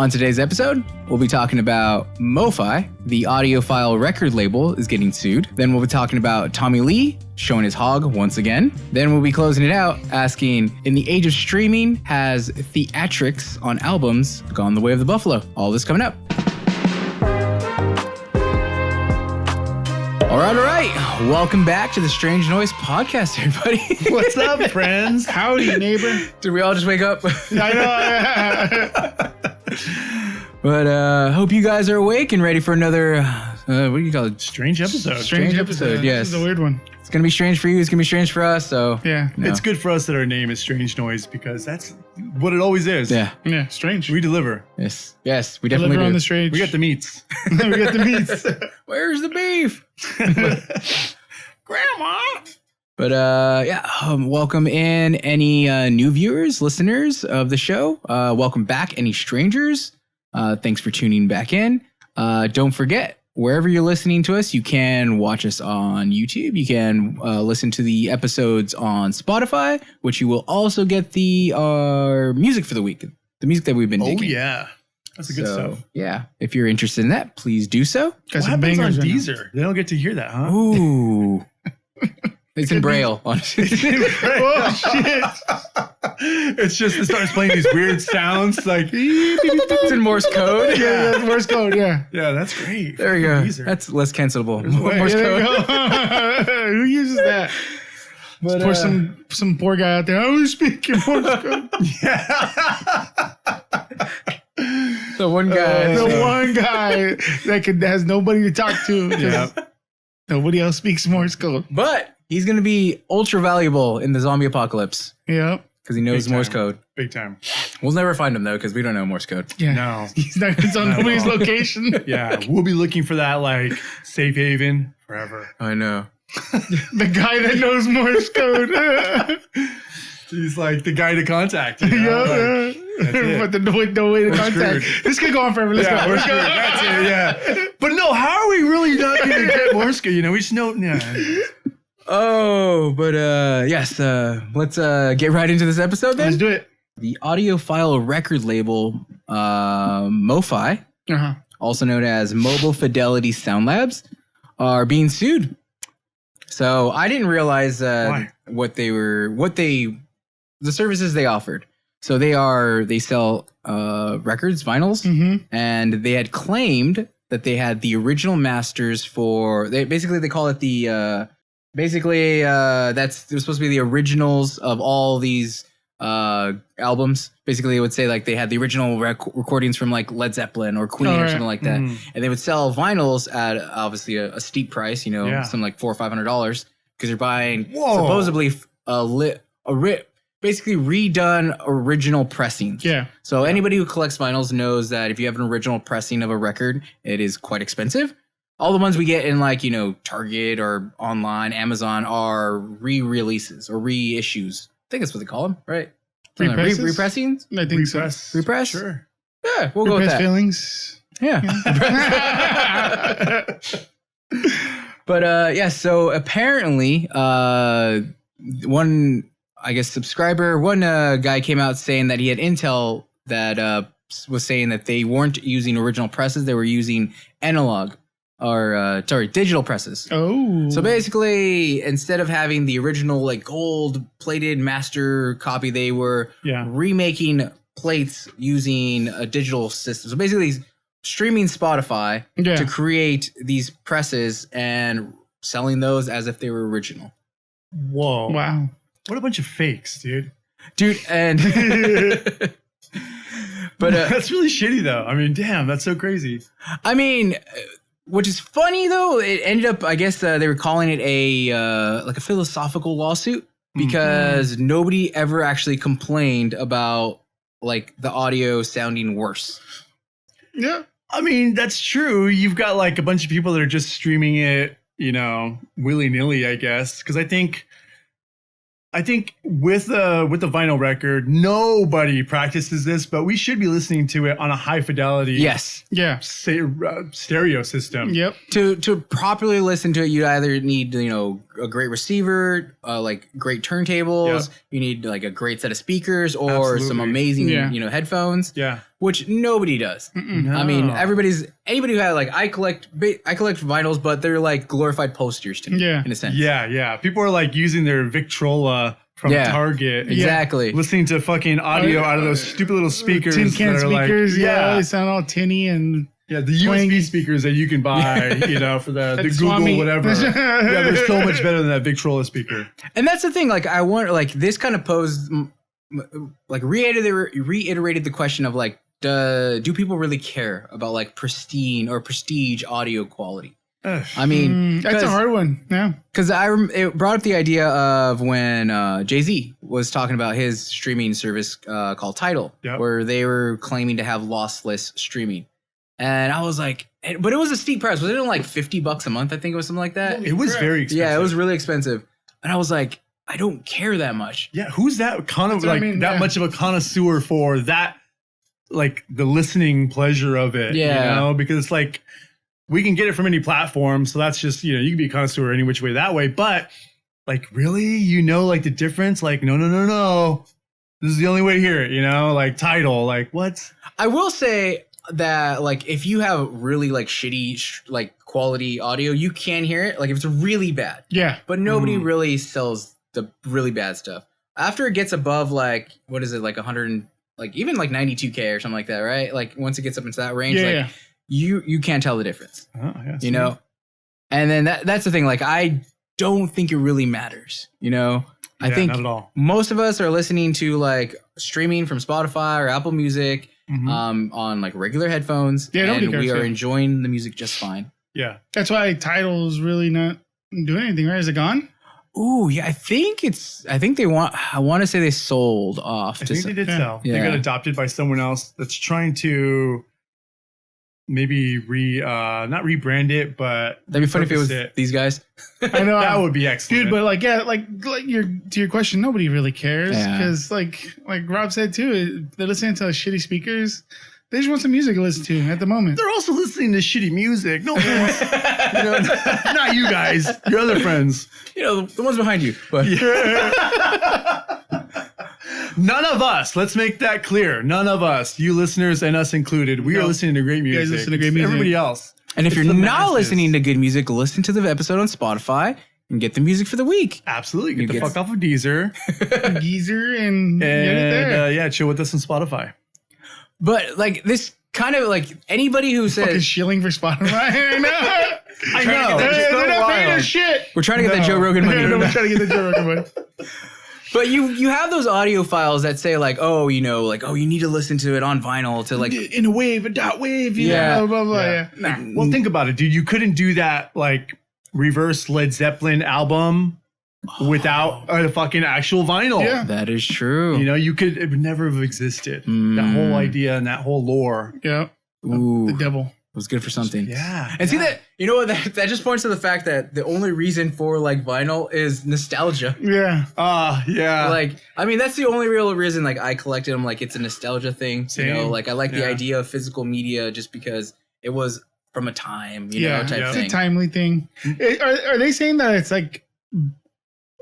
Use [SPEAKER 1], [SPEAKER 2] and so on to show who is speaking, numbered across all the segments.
[SPEAKER 1] On today's episode, we'll be talking about MoFi, the audiophile record label, is getting sued. Then we'll be talking about Tommy Lee showing his hog once again. Then we'll be closing it out asking, in the age of streaming, has theatrics on albums gone the way of the buffalo? All this coming up. All right. Welcome back to the Strange Noise Podcast, everybody.
[SPEAKER 2] What's up, friends? Howdy, neighbor.
[SPEAKER 1] Did we all just wake up?
[SPEAKER 2] I know.
[SPEAKER 1] But hope you guys are awake and ready for another, what do you call it?
[SPEAKER 2] Strange episode.
[SPEAKER 1] Strange episode, yes.
[SPEAKER 2] This is a weird one.
[SPEAKER 1] It's going to be strange for you. It's going to be strange for us. So
[SPEAKER 2] Yeah.
[SPEAKER 3] It's good for us that our name is Strange Noise because that's what it always is.
[SPEAKER 1] Yeah.
[SPEAKER 2] Yeah, strange.
[SPEAKER 3] We deliver.
[SPEAKER 1] Yes, we definitely
[SPEAKER 2] Deliver on
[SPEAKER 1] do.
[SPEAKER 2] the strange.
[SPEAKER 3] We got the meats.
[SPEAKER 2] We got the meats.
[SPEAKER 1] Where's the beef?
[SPEAKER 3] Grandma.
[SPEAKER 1] But welcome in any new viewers, listeners of the show. Welcome back, any strangers. Thanks for tuning back in. Don't forget, wherever you're listening to us, you can watch us on YouTube. You can listen to the episodes on Spotify, which you will also get the music for the week, the music that we've been digging.
[SPEAKER 3] Oh, yeah. That's the good stuff.
[SPEAKER 1] Yeah, if you're interested in that, please do so.
[SPEAKER 2] Got
[SPEAKER 3] What
[SPEAKER 2] some
[SPEAKER 3] happens on
[SPEAKER 2] bangers in there.
[SPEAKER 3] Deezer? They don't get to hear that, huh?
[SPEAKER 1] Ooh. It's in Braille.
[SPEAKER 2] Oh, shit.
[SPEAKER 3] It's just, it starts playing these weird sounds like,
[SPEAKER 1] It's in Morse code.
[SPEAKER 2] Yeah, that's Morse code, yeah.
[SPEAKER 3] yeah, that's great.
[SPEAKER 1] There we go.
[SPEAKER 3] Deezer.
[SPEAKER 1] That's less cancelable.
[SPEAKER 3] way.
[SPEAKER 1] Morse
[SPEAKER 2] Yeah, there
[SPEAKER 1] code.
[SPEAKER 2] you go. Who uses that?
[SPEAKER 1] But,
[SPEAKER 2] For some poor guy out there. Oh, speaking Morse code.
[SPEAKER 1] the one guy.
[SPEAKER 2] The one guy that has nobody to talk to.
[SPEAKER 3] Yeah.
[SPEAKER 2] Nobody else speaks Morse code.
[SPEAKER 1] But he's going to be ultra valuable in the zombie apocalypse
[SPEAKER 2] Yep.
[SPEAKER 1] because he knows
[SPEAKER 3] Big
[SPEAKER 1] Morse
[SPEAKER 3] time.
[SPEAKER 1] code.
[SPEAKER 3] Big time.
[SPEAKER 1] We'll never find him, though, because we don't know Morse code.
[SPEAKER 2] Yeah.
[SPEAKER 3] No.
[SPEAKER 2] It's on
[SPEAKER 3] Not at
[SPEAKER 2] nobody's
[SPEAKER 3] all.
[SPEAKER 2] location.
[SPEAKER 3] Yeah, we'll be looking for that, like, safe haven forever.
[SPEAKER 1] I know.
[SPEAKER 2] The guy that knows Morse code.
[SPEAKER 3] He's like the guy to contact. You know?
[SPEAKER 2] Yeah,
[SPEAKER 3] Like,
[SPEAKER 2] yeah.
[SPEAKER 3] that's it.
[SPEAKER 2] But no way to
[SPEAKER 3] We're
[SPEAKER 2] contact.
[SPEAKER 3] screwed.
[SPEAKER 2] This could go on forever. Let's
[SPEAKER 3] Yeah,
[SPEAKER 2] go.
[SPEAKER 3] we're screwed. That's it, yeah. But no, how are we really not going to get Morse code? You know, we just know. Yeah.
[SPEAKER 1] Oh, but yes. Let's get right into this episode then.
[SPEAKER 2] Let's do it.
[SPEAKER 1] The audiophile record label, MoFi,
[SPEAKER 2] Uh-huh.
[SPEAKER 1] also known as Mobile Fidelity Sound Labs, are being sued. So I didn't realize
[SPEAKER 3] Why?
[SPEAKER 1] the services they offered. So they sell records, vinyls,
[SPEAKER 2] Mm-hmm.
[SPEAKER 1] and they had claimed that they had the original masters for they call it the that's it was supposed to be the originals of all these albums. Basically, it would say like they had the original recordings from like Led Zeppelin or Queen or
[SPEAKER 2] right.
[SPEAKER 1] something like that,
[SPEAKER 3] Mhm.
[SPEAKER 1] and they would sell vinyls at obviously a steep price, you know,
[SPEAKER 3] Yeah.
[SPEAKER 1] some like $400 or $500 because you're buying
[SPEAKER 3] Whoa.
[SPEAKER 1] supposedly basically redone original pressings.
[SPEAKER 2] Yeah.
[SPEAKER 1] So anybody who collects vinyls knows that if you have an original pressing of a record, it is quite expensive. All the ones we get in like, you know, Target or online, Amazon are re-releases or reissues. I think that's what they call them, right?
[SPEAKER 2] Represses?
[SPEAKER 1] Repressings?
[SPEAKER 2] I think so.
[SPEAKER 3] Repress.
[SPEAKER 1] Repress?
[SPEAKER 3] Sure.
[SPEAKER 1] Yeah, we'll go with
[SPEAKER 2] Repressed
[SPEAKER 1] that.
[SPEAKER 2] feelings.
[SPEAKER 1] Yeah. But so apparently one guy came out saying that he had intel that was saying that they weren't using original presses, they were using analog or digital presses.
[SPEAKER 2] Oh.
[SPEAKER 1] So basically, instead of having the original like gold plated master copy, they were
[SPEAKER 3] Yeah.
[SPEAKER 1] remaking plates using a digital system. So basically streaming Spotify
[SPEAKER 2] Yeah.
[SPEAKER 1] to create these presses and selling those as if they were original.
[SPEAKER 3] Whoa.
[SPEAKER 2] Wow.
[SPEAKER 3] What a bunch of fakes, dude.
[SPEAKER 1] Dude, and but
[SPEAKER 3] That's really shitty, though. I mean, damn, that's so crazy.
[SPEAKER 1] I mean, which is funny though, it ended up, I guess they were calling it a like a philosophical lawsuit because nobody ever actually complained about like the audio sounding worse.
[SPEAKER 2] Yeah.
[SPEAKER 3] I mean, that's true. You've got like a bunch of people that are just streaming it, you know, willy-nilly, I guess. Because I think with the vinyl record, nobody practices this, but we should be listening to it on a high fidelity
[SPEAKER 1] Yes.
[SPEAKER 2] Yeah.
[SPEAKER 3] stereo system.
[SPEAKER 2] Yep.
[SPEAKER 1] To properly listen to it, you either need, you know, a great receiver, like great turntables, you need like a great set of speakers or some
[SPEAKER 3] Absolutely.
[SPEAKER 1] amazing,
[SPEAKER 2] Yeah.
[SPEAKER 1] you know, headphones.
[SPEAKER 3] Yeah.
[SPEAKER 1] which nobody does.
[SPEAKER 3] No.
[SPEAKER 1] I mean, anybody who had like I collect vinyls, but they're like glorified posters to me.
[SPEAKER 4] Yeah.
[SPEAKER 1] In a sense.
[SPEAKER 3] Yeah. People are like using their Victrola from
[SPEAKER 1] Yeah.
[SPEAKER 3] Target.
[SPEAKER 1] Exactly.
[SPEAKER 3] Listening to fucking audio out of those stupid little speakers.
[SPEAKER 4] Tin can
[SPEAKER 3] that are
[SPEAKER 4] speakers.
[SPEAKER 3] Like,
[SPEAKER 4] Yeah. They sound all tinny and.
[SPEAKER 3] Yeah, the USB speakers that you can buy, for the Google
[SPEAKER 4] Swami.
[SPEAKER 3] whatever. Yeah, they're so much better than that Victrola speaker.
[SPEAKER 1] And that's the thing. Like, I want like this kind of posed, like reiterated the question of like, do people really care about like pristine or prestige audio quality?
[SPEAKER 3] Ugh.
[SPEAKER 1] I mean,
[SPEAKER 4] That's a hard one. Yeah.
[SPEAKER 1] because it brought up the idea of when Jay-Z was talking about his streaming service called Tidal,
[SPEAKER 3] Yep.
[SPEAKER 1] where they were claiming to have lossless streaming. And I was like, but it was a steep price. Was it like $50 a month? I think it was something like that.
[SPEAKER 3] It was very expensive.
[SPEAKER 1] Yeah, it was really expensive. And I was like, I don't care that much.
[SPEAKER 3] Yeah, who's that kind of
[SPEAKER 4] That's what
[SPEAKER 3] like
[SPEAKER 4] I mean,
[SPEAKER 3] that
[SPEAKER 4] yeah.
[SPEAKER 3] much of a connoisseur for that, like the listening pleasure of it?
[SPEAKER 1] Yeah.
[SPEAKER 3] Because it's like we can get it from any platform, so that's just you can be a connoisseur any which way that way. But like, really, like the difference? Like, no, this is the only way to hear it. Like Tidal, like what?
[SPEAKER 1] I will say that like if you have really like shitty like quality audio, you can hear it. Like if it's really bad.
[SPEAKER 4] Yeah.
[SPEAKER 1] But nobody really sells the really bad stuff. After it gets above like what is it, like 100, like even like 92K or something like that, right? Like once it gets up into that range,
[SPEAKER 4] Yeah.
[SPEAKER 1] like you can't tell the difference.
[SPEAKER 3] Oh, yeah,
[SPEAKER 1] And then that's the thing. Like I don't think it really matters. I think
[SPEAKER 3] not at all.
[SPEAKER 1] most of us are listening to like streaming from Spotify or Apple Music
[SPEAKER 3] Mhm.
[SPEAKER 1] on like regular headphones.
[SPEAKER 4] Yeah, nobody
[SPEAKER 1] and
[SPEAKER 4] cares,
[SPEAKER 1] we are
[SPEAKER 4] yeah.
[SPEAKER 1] enjoying the music just fine.
[SPEAKER 3] Yeah.
[SPEAKER 4] That's why Tidal is really not doing anything, right? Is it gone?
[SPEAKER 1] Ooh, yeah, I think I want to say they sold off.
[SPEAKER 3] I think they did
[SPEAKER 4] Yeah.
[SPEAKER 3] sell. They
[SPEAKER 1] Yeah.
[SPEAKER 3] got adopted by someone else that's trying to maybe not rebrand it, but
[SPEAKER 1] That'd be funny if it was
[SPEAKER 3] repurpose
[SPEAKER 1] these guys.
[SPEAKER 4] I know.
[SPEAKER 3] that would be excellent.
[SPEAKER 4] Dude, but like to your question, nobody really cares
[SPEAKER 1] Yeah.
[SPEAKER 4] because like Rob said too, they're listening to shitty speakers. They just want some music to listen to at the moment.
[SPEAKER 3] they're also listening to shitty music. No offense. Not you guys, your other friends.
[SPEAKER 1] The ones behind you. But
[SPEAKER 3] None of us. Let's make that clear. None of us, you listeners and us included, we are
[SPEAKER 4] No.
[SPEAKER 3] listening to great music.
[SPEAKER 4] guys listen to great
[SPEAKER 3] It's
[SPEAKER 4] music.
[SPEAKER 3] Everybody else.
[SPEAKER 1] and if
[SPEAKER 3] It's
[SPEAKER 1] you're
[SPEAKER 3] the
[SPEAKER 1] not
[SPEAKER 3] masses.
[SPEAKER 1] listening to good music, listen to the episode on Spotify and get the music for the week.
[SPEAKER 3] Absolutely.
[SPEAKER 1] You
[SPEAKER 3] Get the
[SPEAKER 1] get-
[SPEAKER 3] fuck off of Deezer
[SPEAKER 4] Geezer and get it there.
[SPEAKER 3] and chill with us on Spotify.
[SPEAKER 1] But like this kind of like anybody who
[SPEAKER 4] Fucking
[SPEAKER 1] says
[SPEAKER 4] shilling for Spotify. I know.
[SPEAKER 3] I
[SPEAKER 1] Trying to
[SPEAKER 3] know.
[SPEAKER 1] get that-
[SPEAKER 3] it's
[SPEAKER 4] They're
[SPEAKER 3] so
[SPEAKER 4] not paying
[SPEAKER 3] wild.
[SPEAKER 4] us shit.
[SPEAKER 1] we're trying to get that
[SPEAKER 3] No.
[SPEAKER 1] Joe Rogan money.
[SPEAKER 4] No, we're trying to get the Joe Rogan money.
[SPEAKER 1] But you have those audio files that say like, you need to listen to it on vinyl to like,
[SPEAKER 4] In a wave, a dot wave.
[SPEAKER 1] Yeah.
[SPEAKER 4] Blah, blah, blah.
[SPEAKER 3] Yeah.
[SPEAKER 4] Yeah.
[SPEAKER 3] Well, think about it, dude. You couldn't do that like reverse Led Zeppelin album without a fucking actual vinyl.
[SPEAKER 4] Yeah.
[SPEAKER 1] that is true.
[SPEAKER 3] It would never have existed. That whole idea and that whole lore.
[SPEAKER 4] Yeah.
[SPEAKER 1] Ooh,
[SPEAKER 4] The
[SPEAKER 1] it
[SPEAKER 4] devil.
[SPEAKER 1] was good for something.
[SPEAKER 3] Yeah.
[SPEAKER 1] And see that, that just points to the fact that the only reason for like vinyl is nostalgia.
[SPEAKER 4] Yeah.
[SPEAKER 3] Yeah.
[SPEAKER 1] Like, I mean, that's the only real reason like I collected them. Like, it's a nostalgia thing.
[SPEAKER 3] Same.
[SPEAKER 1] Like I like the
[SPEAKER 3] Yeah.
[SPEAKER 1] idea of physical media just because it was from a time,
[SPEAKER 4] Yeah.
[SPEAKER 1] type
[SPEAKER 4] It's
[SPEAKER 1] thing.
[SPEAKER 4] a timely thing. Are they saying that it's like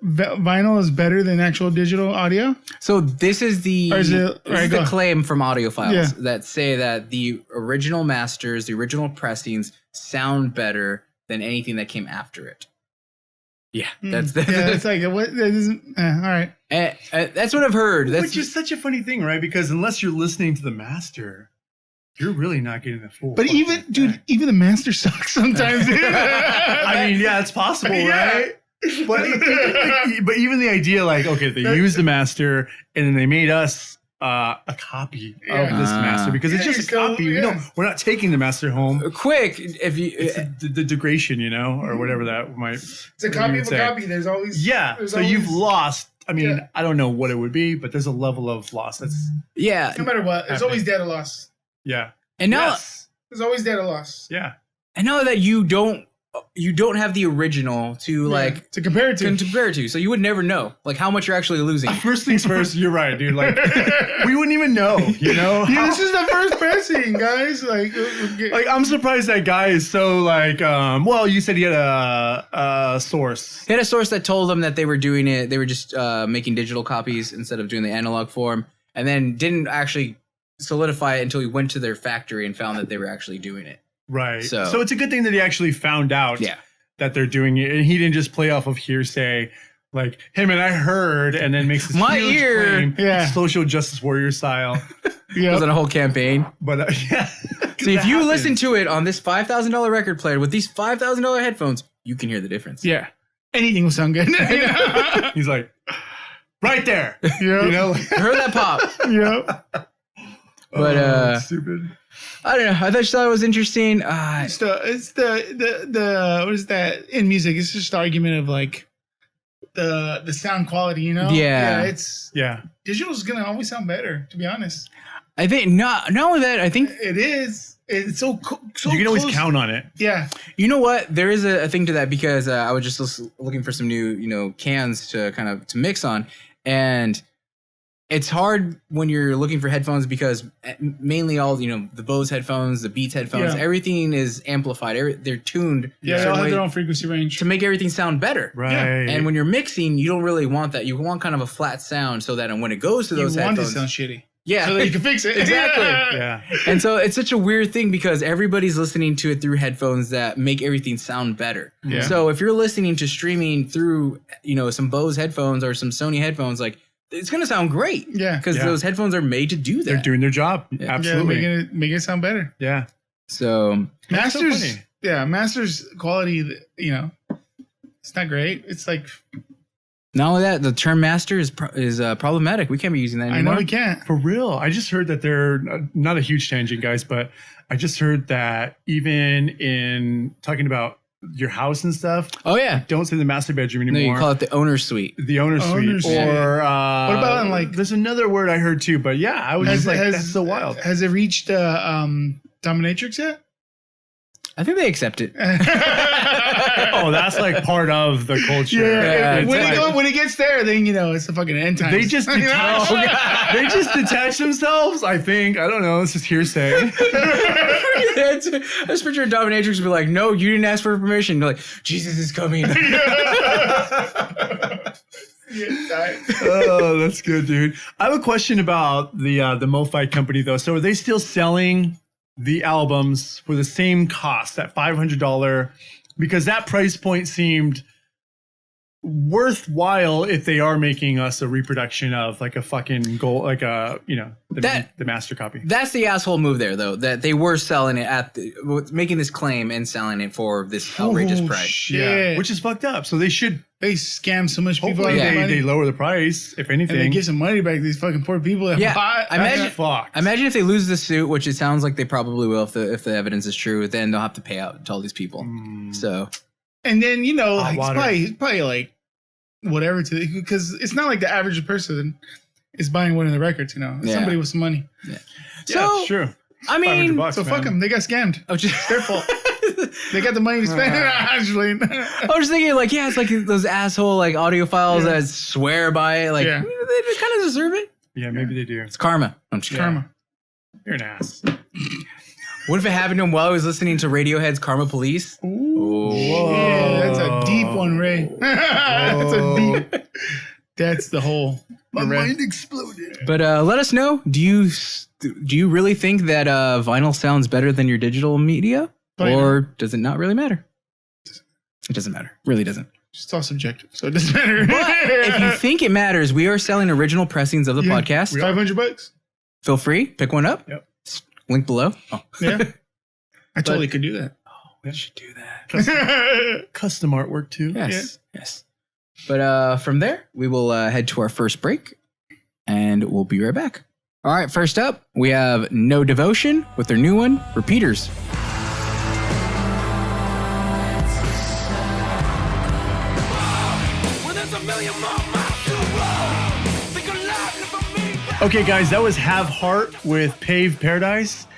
[SPEAKER 4] vinyl is better than actual digital audio?
[SPEAKER 1] So this is the
[SPEAKER 4] Or is it-
[SPEAKER 1] this
[SPEAKER 4] right,
[SPEAKER 1] is the
[SPEAKER 4] go.
[SPEAKER 1] claim from audiophiles
[SPEAKER 4] Yeah.
[SPEAKER 1] that say that the original masters, the original pressings sound better than anything that came after it. Yeah, that's
[SPEAKER 4] Yeah, it's like what? That isn't. All right.
[SPEAKER 1] that's what I've heard. That's
[SPEAKER 3] Which is such a funny thing, right? Because unless you're listening to the master, you're really not getting the full.
[SPEAKER 4] But
[SPEAKER 3] fucking
[SPEAKER 4] even, dude,
[SPEAKER 3] effect.
[SPEAKER 4] even the master sucks sometimes. Dude.
[SPEAKER 3] I mean, yeah, it's possible,
[SPEAKER 4] Yeah.
[SPEAKER 3] right? But even the idea, like, okay, they used the master and then they made us a copy
[SPEAKER 4] Yeah.
[SPEAKER 3] of this master because it's
[SPEAKER 4] Yeah,
[SPEAKER 3] just a
[SPEAKER 4] so,
[SPEAKER 3] copy.
[SPEAKER 4] yeah.
[SPEAKER 3] We're not taking the master home.
[SPEAKER 1] quick. If you
[SPEAKER 3] It's the degradation, or whatever that might.
[SPEAKER 4] It's a copy of a copy. There's always
[SPEAKER 3] Yeah. So you've lost. I mean,
[SPEAKER 4] Yeah.
[SPEAKER 3] I don't know what it would be, but there's a level of loss. That's
[SPEAKER 1] yeah,
[SPEAKER 4] no matter what. There's always data loss.
[SPEAKER 3] yeah.
[SPEAKER 1] and now
[SPEAKER 3] Yes.
[SPEAKER 4] There's always data loss.
[SPEAKER 3] Yeah.
[SPEAKER 1] I know that you don't have the original to like
[SPEAKER 4] to compare it to.
[SPEAKER 1] compare to, so you would never know like how much you're actually losing.
[SPEAKER 3] First things first, you're right, dude. Like, we wouldn't even know,
[SPEAKER 4] Yeah, this is the first pressing, guys. Like
[SPEAKER 3] I'm surprised that guy is so like. Well, you said he had a source.
[SPEAKER 1] He had a source that told them that they were doing it. They were just making digital copies instead of doing the analog form, and then didn't actually solidify it until he went to their factory and found that they were actually doing it.
[SPEAKER 3] Right.
[SPEAKER 1] So-
[SPEAKER 3] So it's a good thing that he actually found out
[SPEAKER 1] Yeah.
[SPEAKER 3] that they're doing it, and he didn't just play off of hearsay. Like, hey man, I heard, and then makes this
[SPEAKER 1] My
[SPEAKER 3] huge
[SPEAKER 1] ear.
[SPEAKER 3] claim,
[SPEAKER 4] Yeah.
[SPEAKER 3] social justice warrior style.
[SPEAKER 1] It was on a whole campaign.
[SPEAKER 3] But yeah,
[SPEAKER 1] So if you listen to it on this $5,000 record player with these $5,000 headphones, you can hear the difference.
[SPEAKER 4] Yeah. Anything will sound good.
[SPEAKER 3] he's like, right there.
[SPEAKER 4] Yep.
[SPEAKER 3] You know,
[SPEAKER 1] I heard that pop.
[SPEAKER 4] Yep.
[SPEAKER 1] But
[SPEAKER 3] stupid.
[SPEAKER 1] I don't know. I just thought it was interesting.
[SPEAKER 4] It's the what is that in music? It's just the argument of like the sound quality, you know?
[SPEAKER 1] Yeah.
[SPEAKER 4] It's
[SPEAKER 3] Yeah,
[SPEAKER 4] digital's gonna always sound better, to be honest.
[SPEAKER 1] I think not only that, I think,
[SPEAKER 4] It is. It's so
[SPEAKER 3] you can always
[SPEAKER 4] close.
[SPEAKER 3] count on it.
[SPEAKER 4] Yeah.
[SPEAKER 1] you know what? There is a thing to that because I was just looking for some new, cans to kind of to mix on. And it's hard when you're looking for headphones because mainly all, the Bose headphones, the Beats headphones,
[SPEAKER 4] Yeah.
[SPEAKER 1] everything is amplified. They're tuned
[SPEAKER 4] Yeah,
[SPEAKER 1] a
[SPEAKER 4] they all
[SPEAKER 1] certain
[SPEAKER 4] have
[SPEAKER 1] way
[SPEAKER 4] their own frequency range.
[SPEAKER 1] to make everything sound better.
[SPEAKER 3] Right.
[SPEAKER 1] And when you're mixing, you don't really want that. You want kind of a flat sound so that when it goes to
[SPEAKER 4] You
[SPEAKER 1] those
[SPEAKER 4] want it to
[SPEAKER 1] headphones,
[SPEAKER 4] sound shitty.
[SPEAKER 1] yeah,
[SPEAKER 4] So that you can fix it.
[SPEAKER 1] Exactly.
[SPEAKER 3] yeah.
[SPEAKER 1] And so it's such a weird thing because everybody's listening to it through headphones that make everything sound better.
[SPEAKER 4] Yeah.
[SPEAKER 1] So if you're listening to streaming through, some Bose headphones or some Sony headphones, like it's going to sound great
[SPEAKER 4] Yeah.
[SPEAKER 1] because
[SPEAKER 3] Yeah.
[SPEAKER 1] those headphones are made to do that.
[SPEAKER 3] They're doing their job.
[SPEAKER 1] Yeah.
[SPEAKER 3] Absolutely.
[SPEAKER 4] Yeah, make it sound better.
[SPEAKER 3] Yeah.
[SPEAKER 1] So
[SPEAKER 3] That's so
[SPEAKER 4] Masters,
[SPEAKER 3] funny.
[SPEAKER 4] yeah, Masters quality, it's not great. It's like
[SPEAKER 1] not only that, the term master is problematic. We can't be using that
[SPEAKER 4] I
[SPEAKER 1] anymore.
[SPEAKER 4] know we can't.
[SPEAKER 3] For real. I just heard that they're not a huge tangent, guys, but I just heard that even in talking about your house and stuff,
[SPEAKER 1] Oh yeah.
[SPEAKER 3] don't say the master bedroom
[SPEAKER 1] No,
[SPEAKER 3] anymore.
[SPEAKER 1] you call it the owner's suite.
[SPEAKER 3] the owner's
[SPEAKER 4] Owner's
[SPEAKER 3] suite.
[SPEAKER 4] suite.
[SPEAKER 3] Or
[SPEAKER 4] What about in, like-
[SPEAKER 3] there's another word I heard too, but yeah, I was just like, that's so wild.
[SPEAKER 4] Has it reached dominatrix yet?
[SPEAKER 1] I think they accept it.
[SPEAKER 3] Oh, that's like part of the culture.
[SPEAKER 1] Yeah,
[SPEAKER 3] It's
[SPEAKER 4] when,
[SPEAKER 3] like-
[SPEAKER 4] when it gets there, then it's the fucking end times.
[SPEAKER 3] they just detach, they just detach themselves. I think. I don't know. This is hearsay.
[SPEAKER 1] I just picture a dominatrix be like, "No, you didn't ask for permission." They're like, "Jesus is coming."
[SPEAKER 3] Oh, that's good, dude. I have a question about the MoFi company though. So are they still selling the albums for the same cost, that $500? Because that price point seemed worthwhile if they are making us a reproduction of like a fucking gold, like a the master copy.
[SPEAKER 1] That's the asshole move there, though. That they were selling it making this claim and selling it for this outrageous price.
[SPEAKER 4] Shit.
[SPEAKER 3] Which is fucked up. So they should
[SPEAKER 4] They scam so much people
[SPEAKER 3] hopefully
[SPEAKER 4] out of money.
[SPEAKER 3] they lower the price if anything.
[SPEAKER 4] and they give some money back to these fucking poor people that
[SPEAKER 1] Yeah,
[SPEAKER 4] bought.
[SPEAKER 1] I imagine-
[SPEAKER 3] fucked.
[SPEAKER 1] Imagine if they lose the suit, which it sounds like they probably will if the evidence is true. Then they'll have to pay out to all these people. So
[SPEAKER 4] And then
[SPEAKER 3] Hot
[SPEAKER 4] it's
[SPEAKER 3] water.
[SPEAKER 4] probably like whatever because it's not like the average person is buying one of the records. It's
[SPEAKER 1] Yeah.
[SPEAKER 4] somebody with some money.
[SPEAKER 3] Yeah,
[SPEAKER 1] so
[SPEAKER 3] it's true.
[SPEAKER 1] I mean,
[SPEAKER 3] $500,
[SPEAKER 4] So
[SPEAKER 3] man.
[SPEAKER 4] fuck them. They got scammed.
[SPEAKER 1] I was just,
[SPEAKER 4] It's their fault. They got the money to spend. Actually,
[SPEAKER 1] I was just thinking, like, yeah, it's like those asshole like audiophiles
[SPEAKER 4] Yeah.
[SPEAKER 1] that swear by it. Like,
[SPEAKER 4] Yeah.
[SPEAKER 1] they kind of deserve it.
[SPEAKER 3] Yeah, maybe they do.
[SPEAKER 1] It's karma. I'm just kidding.
[SPEAKER 4] karma.
[SPEAKER 3] You're an ass.
[SPEAKER 1] What if it happened to him while he was listening to Radiohead's Karma Police?
[SPEAKER 3] Whoa.
[SPEAKER 4] Yeah, that's a deep one, Ray. That's a deep. That's the whole.
[SPEAKER 3] My
[SPEAKER 4] Ray.
[SPEAKER 3] mind exploded.
[SPEAKER 1] But let us know. Do you really think that vinyl sounds better than your digital media,
[SPEAKER 4] Probably
[SPEAKER 1] or does it not really matter? It doesn't matter. Really doesn't.
[SPEAKER 4] It's all subjective, so it doesn't matter.
[SPEAKER 1] If you think it matters, we are selling original pressings of the
[SPEAKER 4] Yeah,
[SPEAKER 1] podcast.
[SPEAKER 4] $500.
[SPEAKER 1] Feel free, pick one up.
[SPEAKER 3] Yep.
[SPEAKER 1] Link below. Oh,
[SPEAKER 4] Yeah, I totally could do that.
[SPEAKER 1] we should do that.
[SPEAKER 3] Custom artwork too.
[SPEAKER 1] Yes, yes. But from there, we will head to our first break, and we'll be right back. All right, first up, we have No Devotion with their new one, Repeaters.
[SPEAKER 3] Okay, guys, that was Have Heart with Pave Paradise,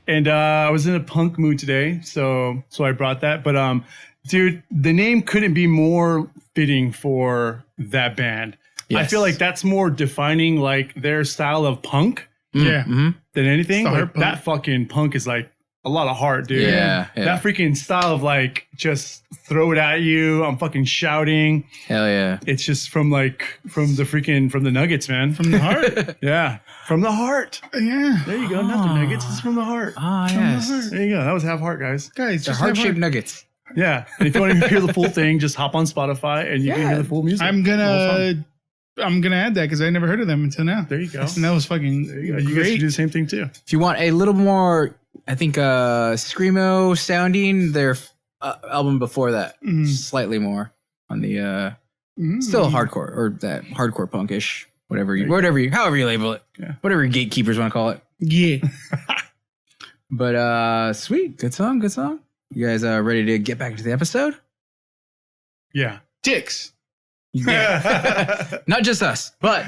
[SPEAKER 3] and I was in a punk mood today, so I brought that. But dude, the name couldn't be more fitting for that band. I
[SPEAKER 1] Yes.
[SPEAKER 3] feel like that's more defining like their style of punk
[SPEAKER 4] Yeah.
[SPEAKER 1] Mhm.
[SPEAKER 3] than anything.
[SPEAKER 4] It's the
[SPEAKER 3] Like,
[SPEAKER 4] hard punk.
[SPEAKER 3] that fucking punk is like a lot of heart, dude.
[SPEAKER 1] Yeah.
[SPEAKER 3] That freaking style of like just throw it at you. I'm fucking shouting.
[SPEAKER 1] Hell yeah.
[SPEAKER 3] It's just from the nuggets, man.
[SPEAKER 4] From the heart.
[SPEAKER 3] Yeah. From the heart.
[SPEAKER 4] Yeah.
[SPEAKER 3] There you go. Not the nuggets. It's from the heart.
[SPEAKER 1] Ah,
[SPEAKER 4] From
[SPEAKER 1] yes.
[SPEAKER 4] the heart.
[SPEAKER 3] There you go. That was half heart, guys.
[SPEAKER 4] Guys,
[SPEAKER 1] The
[SPEAKER 4] just
[SPEAKER 1] heart-shaped nuggets.
[SPEAKER 3] Yeah. And if you want to hear the full thing, just hop on Spotify and you can hear the full music.
[SPEAKER 4] I'm gonna add that because I never heard of them until now.
[SPEAKER 3] There you go.
[SPEAKER 4] And that was fucking
[SPEAKER 3] There you go. You guys
[SPEAKER 4] great.
[SPEAKER 3] should do the same thing too.
[SPEAKER 1] If you want a little more, I think, screamo sounding, their album before that, slightly more on the still hardcore or that hardcore punkish, however you label it, whatever gatekeepers want to call it.
[SPEAKER 4] Yeah.
[SPEAKER 1] But sweet, good song. You guys ready to get back into the episode?
[SPEAKER 3] Yeah.
[SPEAKER 4] Dicks.
[SPEAKER 1] Not just us, but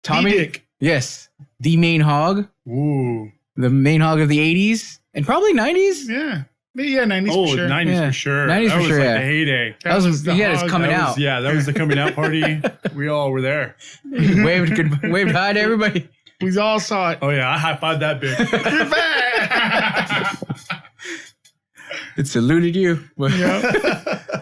[SPEAKER 1] Tommy.
[SPEAKER 4] D-Dick.
[SPEAKER 1] Yes, the main hog,
[SPEAKER 3] Ooh.
[SPEAKER 1] the main hog of the '80s and probably '90s.
[SPEAKER 4] Yeah. Yeah, 90s
[SPEAKER 3] Oh,
[SPEAKER 4] for sure.
[SPEAKER 3] 90s
[SPEAKER 1] Yeah.
[SPEAKER 3] for sure.
[SPEAKER 1] 90s
[SPEAKER 3] that
[SPEAKER 1] for
[SPEAKER 3] was
[SPEAKER 1] sure,
[SPEAKER 3] like
[SPEAKER 1] yeah.
[SPEAKER 3] the heyday.
[SPEAKER 1] That was
[SPEAKER 4] the
[SPEAKER 1] he had his
[SPEAKER 4] hog.
[SPEAKER 1] coming
[SPEAKER 3] That
[SPEAKER 1] out.
[SPEAKER 3] was, yeah, that was the coming out party. We all were there.
[SPEAKER 1] waved hi to everybody.
[SPEAKER 4] We all saw it.
[SPEAKER 3] Oh yeah, I high-fived that bitch.
[SPEAKER 1] It saluted you.
[SPEAKER 4] Yep.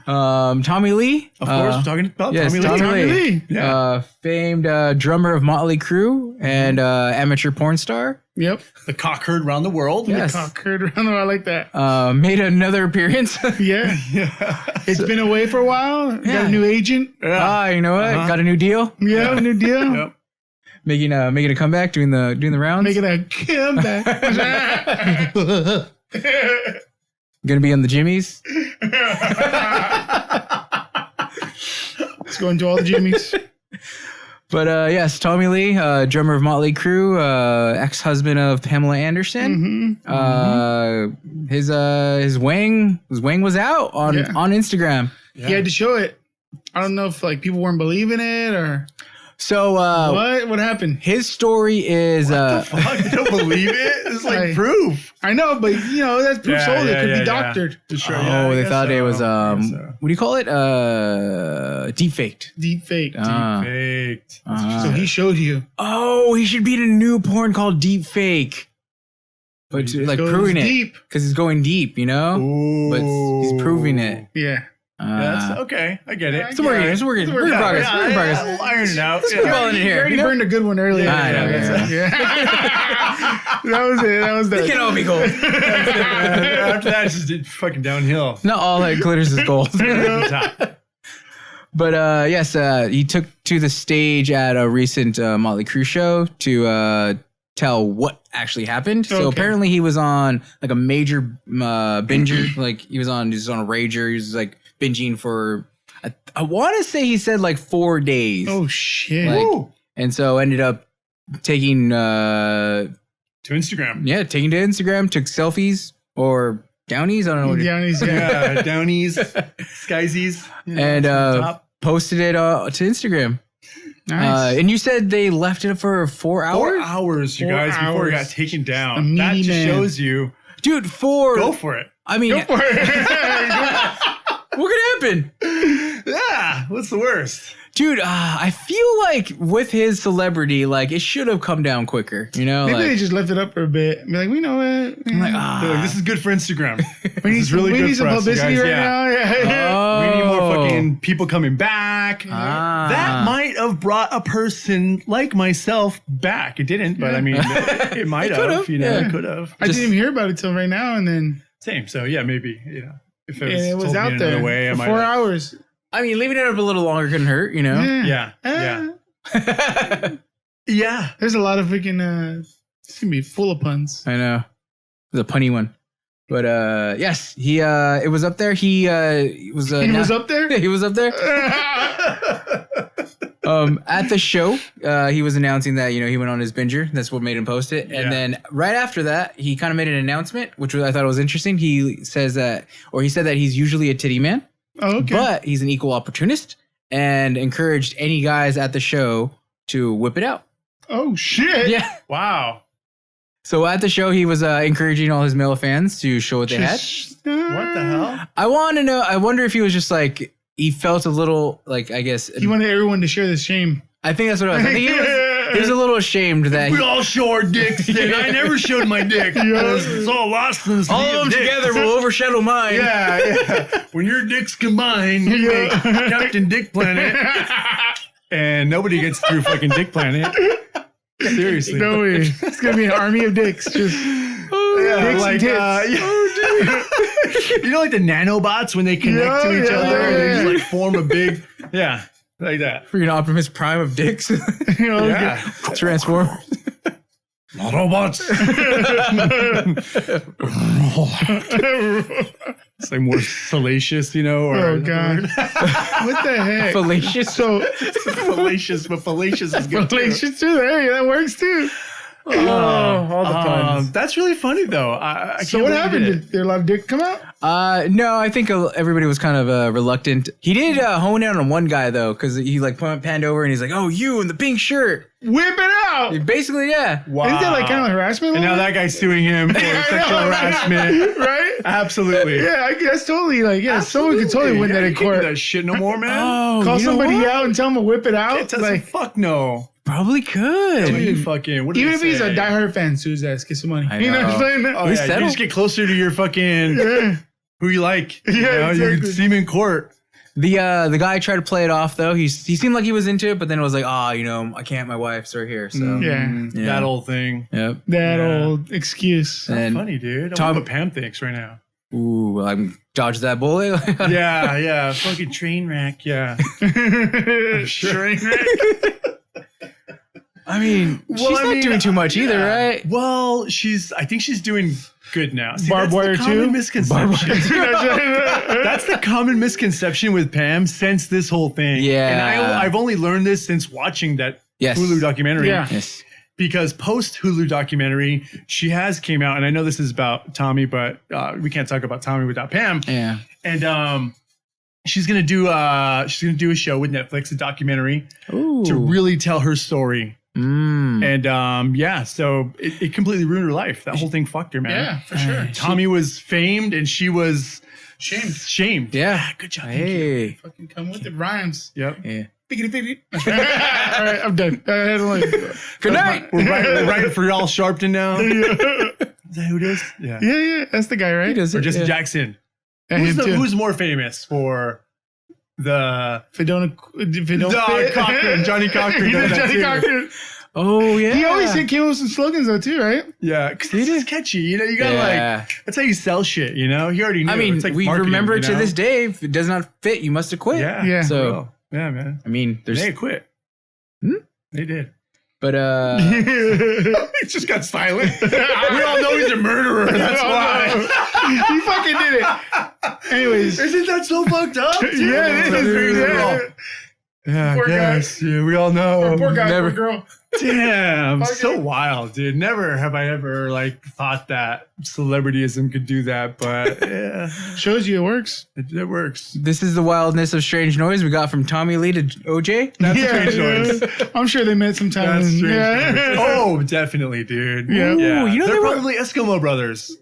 [SPEAKER 1] Tommy Lee.
[SPEAKER 3] Of course, we're talking about
[SPEAKER 1] yes,
[SPEAKER 3] Tommy Lee.
[SPEAKER 1] Tommy Lee.
[SPEAKER 3] Yeah.
[SPEAKER 1] Famed drummer of Motley Crue and amateur porn star.
[SPEAKER 4] Yep.
[SPEAKER 3] The cock heard around the world.
[SPEAKER 1] Yes.
[SPEAKER 4] Cock heard around. I like that.
[SPEAKER 1] Made another appearance.
[SPEAKER 4] Yeah.
[SPEAKER 3] Yeah.
[SPEAKER 4] It's been away for a while. Got a new agent.
[SPEAKER 1] You know what? Got a new deal.
[SPEAKER 4] Yeah, new deal.
[SPEAKER 3] Yep.
[SPEAKER 1] Making a comeback, doing the rounds.
[SPEAKER 4] Making a comeback.
[SPEAKER 1] Gonna be on the Jimmies.
[SPEAKER 4] Let's go into all the Jimmies.
[SPEAKER 1] But yes, Tommy Lee, drummer of Motley Crue, ex-husband of Pamela Anderson. His wang was out on Instagram.
[SPEAKER 3] Yeah.
[SPEAKER 4] He had to show it. I don't know if like people weren't believing it or
[SPEAKER 1] So
[SPEAKER 4] what happened.
[SPEAKER 1] his story is
[SPEAKER 3] Fuck, you don't believe it? It's like proof.
[SPEAKER 4] I know, but you know that's proof sold. It could be doctored.
[SPEAKER 3] Sure,
[SPEAKER 1] they thought it was what do you call it? Deep faked.
[SPEAKER 4] Deep fake.
[SPEAKER 3] Faked.
[SPEAKER 4] So he showed you.
[SPEAKER 1] Oh, he should be in a new porn called Deep Fake. But like
[SPEAKER 4] goes
[SPEAKER 1] proving
[SPEAKER 4] deep.
[SPEAKER 1] it because he's going deep, you know.
[SPEAKER 3] Ooh.
[SPEAKER 1] But he's proving it.
[SPEAKER 4] Yeah.
[SPEAKER 3] That's okay. I get it.
[SPEAKER 1] It's working. It's working. We're in progress. We're in progress.
[SPEAKER 3] We'll iron it out.
[SPEAKER 1] Keep balling in
[SPEAKER 4] You
[SPEAKER 1] here.
[SPEAKER 4] already
[SPEAKER 1] You know?
[SPEAKER 4] burned a good one earlier.
[SPEAKER 1] I know,
[SPEAKER 4] Yeah. That was it. That was
[SPEAKER 1] It can all be gold.
[SPEAKER 3] After that, it's just fucking downhill.
[SPEAKER 1] Not all that glitters is gold. But yes, he took to the stage at a recent Motley Crue show to tell what actually happened. So
[SPEAKER 4] Okay.
[SPEAKER 1] apparently he was on like a major binger. Like he was on a rager. He was like binging for I want to say he said like 4 days.
[SPEAKER 4] Oh shit.
[SPEAKER 1] Like, and so ended up taking
[SPEAKER 3] to Instagram.
[SPEAKER 1] taking to Instagram, took selfies or downies. I don't know what
[SPEAKER 4] Downies, yeah.
[SPEAKER 3] Yeah, downies, skysies,
[SPEAKER 1] and posted it to Instagram.
[SPEAKER 4] Nice.
[SPEAKER 1] And you said they left it for 4 hours?
[SPEAKER 3] 4 hours, you
[SPEAKER 4] 4
[SPEAKER 3] guys, before it got
[SPEAKER 4] hours.
[SPEAKER 3] taken
[SPEAKER 4] A
[SPEAKER 3] down.
[SPEAKER 4] meaty
[SPEAKER 3] That just
[SPEAKER 4] man.
[SPEAKER 3] shows you.
[SPEAKER 1] Dude,
[SPEAKER 3] Go for it.
[SPEAKER 1] I mean,
[SPEAKER 4] Go for it.
[SPEAKER 1] what could happen?
[SPEAKER 3] Yeah. What's the worst?
[SPEAKER 1] Dude, I feel like with his celebrity, like it should have come down quicker. You know,
[SPEAKER 4] Maybe
[SPEAKER 1] like,
[SPEAKER 4] they just left it up for a bit. Be like, we know it.
[SPEAKER 1] I'm like,
[SPEAKER 3] They're like, this is good for Instagram.
[SPEAKER 4] we need
[SPEAKER 3] is really
[SPEAKER 4] we
[SPEAKER 3] good
[SPEAKER 4] need some
[SPEAKER 3] for us, you
[SPEAKER 4] publicity
[SPEAKER 3] guys,
[SPEAKER 4] right
[SPEAKER 3] yeah.
[SPEAKER 4] now. Yeah.
[SPEAKER 3] We need more fucking people coming back.
[SPEAKER 1] Ah.
[SPEAKER 3] That might have brought a person like myself back. It didn't, but I mean, it might have.
[SPEAKER 1] could've,
[SPEAKER 3] You know,
[SPEAKER 1] yeah.
[SPEAKER 3] it could have.
[SPEAKER 4] I didn't even hear about it till right now, and then
[SPEAKER 3] Same. So yeah, maybe. Yeah. If
[SPEAKER 4] it was
[SPEAKER 3] told me
[SPEAKER 4] out
[SPEAKER 3] another
[SPEAKER 4] there
[SPEAKER 3] way, I
[SPEAKER 4] for
[SPEAKER 3] might
[SPEAKER 4] 4
[SPEAKER 3] have.
[SPEAKER 4] hours.
[SPEAKER 1] I mean, leaving it up a little longer couldn't hurt, you know?
[SPEAKER 3] Yeah. Yeah. Yeah.
[SPEAKER 4] There's a lot of freaking. It's gonna be full of puns.
[SPEAKER 1] I know. The punny one. But yes, he it was up there. He was
[SPEAKER 4] He was up there.
[SPEAKER 1] he was up there. At the show, he was announcing that, you know, he went on his binger. That's what made him post it. And then right after that, he kind of made an announcement, which I thought was interesting. He said that he's usually a titty man,
[SPEAKER 4] Oh, okay.
[SPEAKER 1] but he's an equal opportunist and encouraged any guys at the show to whip it out.
[SPEAKER 4] Oh shit.
[SPEAKER 1] Yeah.
[SPEAKER 3] Wow.
[SPEAKER 1] So at the show, he was encouraging all his male fans to show what they had.
[SPEAKER 3] What the hell?
[SPEAKER 1] I want to know. I wonder if he was just like, he felt a little like, I guess.
[SPEAKER 4] He wanted everyone to share this shame.
[SPEAKER 1] I think that's what I was. I he was a little ashamed that
[SPEAKER 3] We all show our dicks. Then I never showed my dick. It's all lost in the
[SPEAKER 1] all of them together will overshadow mine.
[SPEAKER 3] Yeah. When your dicks combine, you make Captain Dick Planet. And nobody gets through fucking Dick Planet. Seriously.
[SPEAKER 4] No way. It's gonna be an army of dicks. Just dicks and tits.
[SPEAKER 3] You know, like the nanobots when they connect to each other and they just like form a big, like that.
[SPEAKER 1] Freaking Optimus Prime of dicks.
[SPEAKER 3] Yeah.
[SPEAKER 1] Transform.
[SPEAKER 3] Autobots. It's like more salacious, you know? Or
[SPEAKER 4] Oh god. What the heck?
[SPEAKER 1] Fallacious.
[SPEAKER 4] So
[SPEAKER 3] fallacious, but fallacious is good.
[SPEAKER 4] fallacious too. Hey, that works too.
[SPEAKER 1] all the puns.
[SPEAKER 3] That's really funny though. I
[SPEAKER 4] So
[SPEAKER 3] can't
[SPEAKER 4] what
[SPEAKER 3] believe
[SPEAKER 4] happened?
[SPEAKER 3] it.
[SPEAKER 4] Did there a lot of dick come out?
[SPEAKER 1] No, I think everybody was kind of reluctant. He did hone in on one guy though, because he like panned over and he's like, "Oh, you in the pink shirt."
[SPEAKER 4] Whip it out.
[SPEAKER 1] Basically, yeah.
[SPEAKER 3] Wow.
[SPEAKER 4] Isn't that like kind of harassment?
[SPEAKER 3] And now that guy's suing him for sexual harassment.
[SPEAKER 4] right?
[SPEAKER 3] Absolutely.
[SPEAKER 4] Yeah, I guess totally. Like, yeah, someone could totally win that in
[SPEAKER 3] You can't
[SPEAKER 4] court.
[SPEAKER 3] do that shit no more, man.
[SPEAKER 1] Oh,
[SPEAKER 4] Call
[SPEAKER 1] you know
[SPEAKER 4] somebody
[SPEAKER 1] what?
[SPEAKER 4] out and tell them to whip it out.
[SPEAKER 3] It's
[SPEAKER 4] Like,
[SPEAKER 3] fuck no.
[SPEAKER 1] Probably could.
[SPEAKER 3] Dude, fucking. What did
[SPEAKER 4] even
[SPEAKER 3] they
[SPEAKER 4] if he's a
[SPEAKER 3] say?
[SPEAKER 4] diehard fan, sue his ass, get some money.
[SPEAKER 1] I
[SPEAKER 4] You know what I'm
[SPEAKER 1] know.
[SPEAKER 4] saying?
[SPEAKER 3] Oh
[SPEAKER 1] We
[SPEAKER 3] yeah,
[SPEAKER 1] settle.
[SPEAKER 3] you just get closer to your fucking
[SPEAKER 4] Yeah.
[SPEAKER 3] who you like.
[SPEAKER 4] Yeah,
[SPEAKER 3] you know? You
[SPEAKER 4] exactly.
[SPEAKER 3] can see him in court.
[SPEAKER 1] The guy tried to play it off though. He seemed like he was into it, but then it was like, you know, I can't. My wife's right here. So
[SPEAKER 4] Yeah.
[SPEAKER 1] Yeah.
[SPEAKER 3] That old thing.
[SPEAKER 1] Yep.
[SPEAKER 4] That
[SPEAKER 3] Yeah.
[SPEAKER 4] old excuse.
[SPEAKER 1] And
[SPEAKER 3] Funny, dude. I
[SPEAKER 1] Tom-
[SPEAKER 3] wonder what Pam thinks right now.
[SPEAKER 1] ooh, I'm dodged that bullet.
[SPEAKER 3] Yeah. Fucking train wreck. Yeah.
[SPEAKER 4] Train wreck.
[SPEAKER 1] I mean,
[SPEAKER 3] Well,
[SPEAKER 1] she's
[SPEAKER 3] I
[SPEAKER 1] not
[SPEAKER 3] mean,
[SPEAKER 1] doing too much either,
[SPEAKER 3] yeah.
[SPEAKER 1] right?
[SPEAKER 3] Well, I think she's doing good now. See,
[SPEAKER 4] Barbed
[SPEAKER 3] that's
[SPEAKER 4] wire
[SPEAKER 3] the common
[SPEAKER 4] too?
[SPEAKER 3] misconception. That's the common misconception with Pam since this whole thing.
[SPEAKER 1] Yeah.
[SPEAKER 3] And I've only learned this since watching that
[SPEAKER 1] Yes.
[SPEAKER 3] Hulu documentary.
[SPEAKER 4] Yeah.
[SPEAKER 1] Yes.
[SPEAKER 3] Because post Hulu documentary, she has came out, and I know this is about Tommy, but we can't talk about Tommy without Pam.
[SPEAKER 1] Yeah.
[SPEAKER 3] And she's gonna do a show with Netflix, a documentary
[SPEAKER 1] Ooh.
[SPEAKER 3] to really tell her story.
[SPEAKER 1] Mm.
[SPEAKER 3] And so it completely ruined her life. That whole thing fucked her, man.
[SPEAKER 4] Yeah, for sure.
[SPEAKER 3] Tommy was famed and she was
[SPEAKER 4] Shamed.
[SPEAKER 3] shamed.
[SPEAKER 1] Yeah.
[SPEAKER 3] Good job. Thank you.
[SPEAKER 1] Hey.
[SPEAKER 4] Fucking come with it. Rhymes.
[SPEAKER 3] Yep.
[SPEAKER 1] Yeah.
[SPEAKER 4] Biggity, biggity. All right, I'm done.
[SPEAKER 1] Good night.
[SPEAKER 3] We're writing for y'all Sharpton now. Is that who it is? Yeah.
[SPEAKER 4] Yeah, that's the guy, right?
[SPEAKER 1] He does
[SPEAKER 3] Or
[SPEAKER 1] it.
[SPEAKER 3] Jesse
[SPEAKER 1] yeah.
[SPEAKER 3] Jackson.
[SPEAKER 4] And him too.
[SPEAKER 3] Who's more famous for the
[SPEAKER 4] Fedona
[SPEAKER 3] Cochran, Johnny Cochran?
[SPEAKER 4] He
[SPEAKER 3] does
[SPEAKER 4] does
[SPEAKER 3] that
[SPEAKER 4] Johnny
[SPEAKER 3] too.
[SPEAKER 4] Cochran.
[SPEAKER 1] Oh yeah.
[SPEAKER 4] He always came up with some slogans though too, right?
[SPEAKER 3] Yeah, because it's catchy. You know, you gotta
[SPEAKER 1] Yeah.
[SPEAKER 3] like. That's how you sell shit. You know, he already knew.
[SPEAKER 1] I mean,
[SPEAKER 3] It's like
[SPEAKER 1] we
[SPEAKER 3] marketing,
[SPEAKER 1] remember
[SPEAKER 3] you
[SPEAKER 1] to
[SPEAKER 3] know?
[SPEAKER 1] this day. If it does not fit, you must have quit.
[SPEAKER 3] Yeah.
[SPEAKER 4] Yeah.
[SPEAKER 1] So
[SPEAKER 3] Well, yeah, man.
[SPEAKER 1] I mean, there's.
[SPEAKER 3] They quit.
[SPEAKER 1] Hmm?
[SPEAKER 3] They did.
[SPEAKER 1] But
[SPEAKER 3] It just got silent. We all know he's a murderer. That's why.
[SPEAKER 4] He fucking did it. Anyways,
[SPEAKER 3] Isn't that so fucked up? Dude?
[SPEAKER 4] yeah, it is. Yeah.
[SPEAKER 3] Yeah,
[SPEAKER 4] Poor
[SPEAKER 3] I guess. Yeah, we all know.
[SPEAKER 4] Poor guy,
[SPEAKER 1] Never-
[SPEAKER 4] poor girl.
[SPEAKER 3] Damn,
[SPEAKER 4] Okay.
[SPEAKER 3] so wild, dude. Never have I ever like thought that celebrityism could do that, but yeah,
[SPEAKER 4] Shows you it works.
[SPEAKER 3] it works.
[SPEAKER 1] This is the wildness of strange noise we got from Tommy Lee to OJ.
[SPEAKER 3] That's strange noise.
[SPEAKER 4] I'm sure they met sometime.
[SPEAKER 3] That's strange
[SPEAKER 4] Yeah.
[SPEAKER 3] noise. Oh, definitely, dude.
[SPEAKER 4] Yeah.
[SPEAKER 1] Ooh, you know
[SPEAKER 3] they're
[SPEAKER 1] they were-
[SPEAKER 3] probably Eskimo brothers.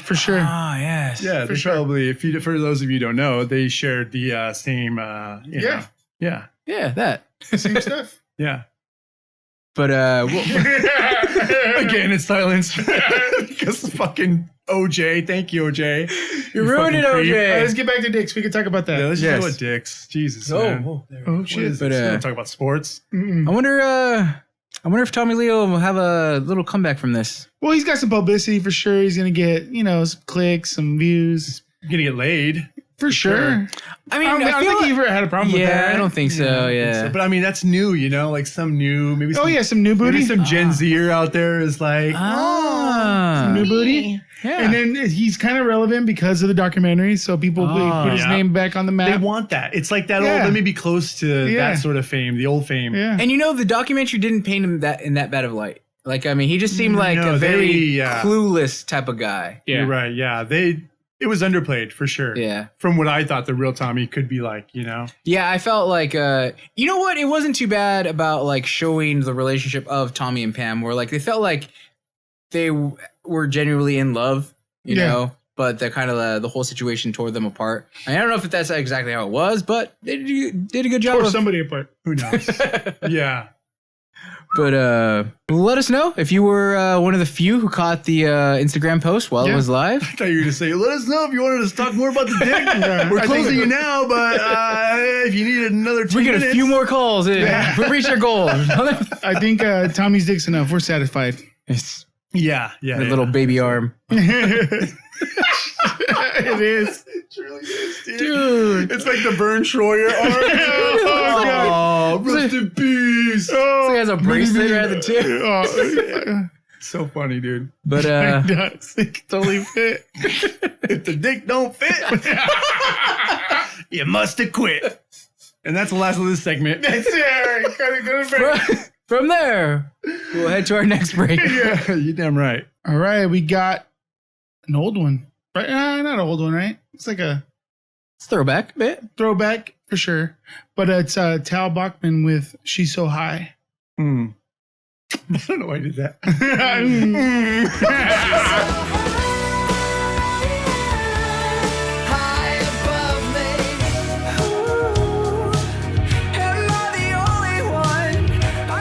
[SPEAKER 4] For sure.
[SPEAKER 1] Ah, yes.
[SPEAKER 3] Yeah, they probably. If you, for those of you who don't know, they shared the same. You know. Yeah,
[SPEAKER 1] Yeah, that.
[SPEAKER 4] Same stuff.
[SPEAKER 3] yeah.
[SPEAKER 1] But
[SPEAKER 3] Again, it's silence because fucking OJ. Thank you, OJ.
[SPEAKER 1] you ruined it,
[SPEAKER 3] fucking creep.
[SPEAKER 4] All right,
[SPEAKER 1] OJ.
[SPEAKER 4] let's get back to dicks. We can talk about that.
[SPEAKER 3] Yeah, let's
[SPEAKER 1] Yes.
[SPEAKER 3] just talk about dicks. Jesus,
[SPEAKER 1] Oh,
[SPEAKER 3] man.
[SPEAKER 1] oh, there.
[SPEAKER 4] Oh
[SPEAKER 3] What
[SPEAKER 4] shit.
[SPEAKER 3] is
[SPEAKER 1] But,
[SPEAKER 3] this? We don't talk about sports.
[SPEAKER 4] Mm-mm.
[SPEAKER 1] I wonder if Tommy Lee will have a little comeback from this.
[SPEAKER 4] Well, he's got some publicity for sure. He's gonna get, some clicks, some views.
[SPEAKER 3] You're gonna get laid.
[SPEAKER 4] For sure.
[SPEAKER 1] I mean,
[SPEAKER 4] I don't think he ever had a problem with
[SPEAKER 1] yeah,
[SPEAKER 4] that.
[SPEAKER 1] I don't think so. Yeah.
[SPEAKER 3] But I mean, that's new, like some new, maybe. Some,
[SPEAKER 4] Oh yeah, some new booty.
[SPEAKER 3] Maybe some Gen Zer out there is like,
[SPEAKER 1] Ah.
[SPEAKER 4] New booty.
[SPEAKER 1] Yeah.
[SPEAKER 4] And then he's kind of relevant because of the documentary, so people put his
[SPEAKER 3] yeah.
[SPEAKER 4] name back on the
[SPEAKER 3] they
[SPEAKER 4] map.
[SPEAKER 3] want that. It's like that
[SPEAKER 4] Yeah.
[SPEAKER 3] old. Let me be close to
[SPEAKER 4] Yeah.
[SPEAKER 3] that sort of fame, the old fame.
[SPEAKER 4] Yeah.
[SPEAKER 1] And the documentary didn't paint him in that bad of light. Like, I mean, he just seemed like
[SPEAKER 3] No,
[SPEAKER 1] a very
[SPEAKER 3] yeah.
[SPEAKER 1] clueless type of guy.
[SPEAKER 3] You're right. Yeah, it was underplayed for sure.
[SPEAKER 1] Yeah.
[SPEAKER 3] From what I thought the real Tommy could be like,
[SPEAKER 1] Yeah, I felt like, you know what? It wasn't too bad about like showing the relationship of Tommy and Pam, where like they felt like they were genuinely in love, you
[SPEAKER 4] Yeah.
[SPEAKER 1] know, but the kind of the whole situation tore them apart. I don't know if that's exactly how it was, but they did a good job
[SPEAKER 4] Tore
[SPEAKER 1] of
[SPEAKER 4] somebody apart.
[SPEAKER 3] Who knows? Yeah.
[SPEAKER 1] But let us know if you were one of the few who caught the Instagram post while it was live.
[SPEAKER 3] I thought you were going to say, let us know if you wanted us to talk more about the dick. We're closing you now, but if you need another 2
[SPEAKER 1] We
[SPEAKER 3] minutes.
[SPEAKER 1] get a few more calls. We reached our goal.
[SPEAKER 4] I think Tommy's dick's enough. We're satisfied.
[SPEAKER 1] It's
[SPEAKER 3] Yeah.
[SPEAKER 1] a little baby arm.
[SPEAKER 4] It is.
[SPEAKER 3] It truly is,
[SPEAKER 1] Dude.
[SPEAKER 3] It's like the Vern Troyer arm.
[SPEAKER 1] Oh,
[SPEAKER 3] rest in peace.
[SPEAKER 1] So he has a bracelet around the tip.
[SPEAKER 3] So funny, dude.
[SPEAKER 1] But
[SPEAKER 4] It totally fit.
[SPEAKER 3] If the dick don't fit, you must have quit. And that's the last of this segment.
[SPEAKER 4] That's it. Gotta go to break.
[SPEAKER 1] from there, we'll head to our next break.
[SPEAKER 3] Yeah, you're damn right.
[SPEAKER 4] All right, we got an old one. Right? Not an old one, right? It's like a
[SPEAKER 1] It's throwback a bit.
[SPEAKER 4] throwback for sure. But it's Tal Bachman with She's So High.
[SPEAKER 3] I don't know why I did that.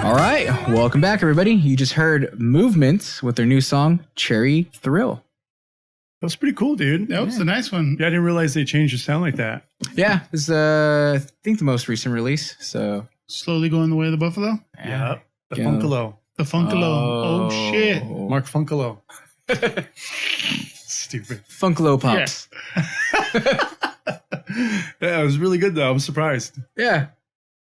[SPEAKER 1] All right, welcome back, everybody. You just heard Movements with their new song, Cherry Thrill.
[SPEAKER 3] That was pretty cool, dude.
[SPEAKER 4] That was a nice one.
[SPEAKER 3] Yeah, I didn't realize they changed the sound like that.
[SPEAKER 1] Yeah, this is, I think, the most recent release. So,
[SPEAKER 4] Slowly going the way of the buffalo.
[SPEAKER 3] Yeah. The
[SPEAKER 1] Yeah.
[SPEAKER 3] Funkalo.
[SPEAKER 4] The Funkalo. Oh, shit.
[SPEAKER 3] Mark Funkalo. Stupid.
[SPEAKER 1] Funkalo Pops.
[SPEAKER 3] Yeah, it was really good, though. I was surprised.
[SPEAKER 1] Yeah.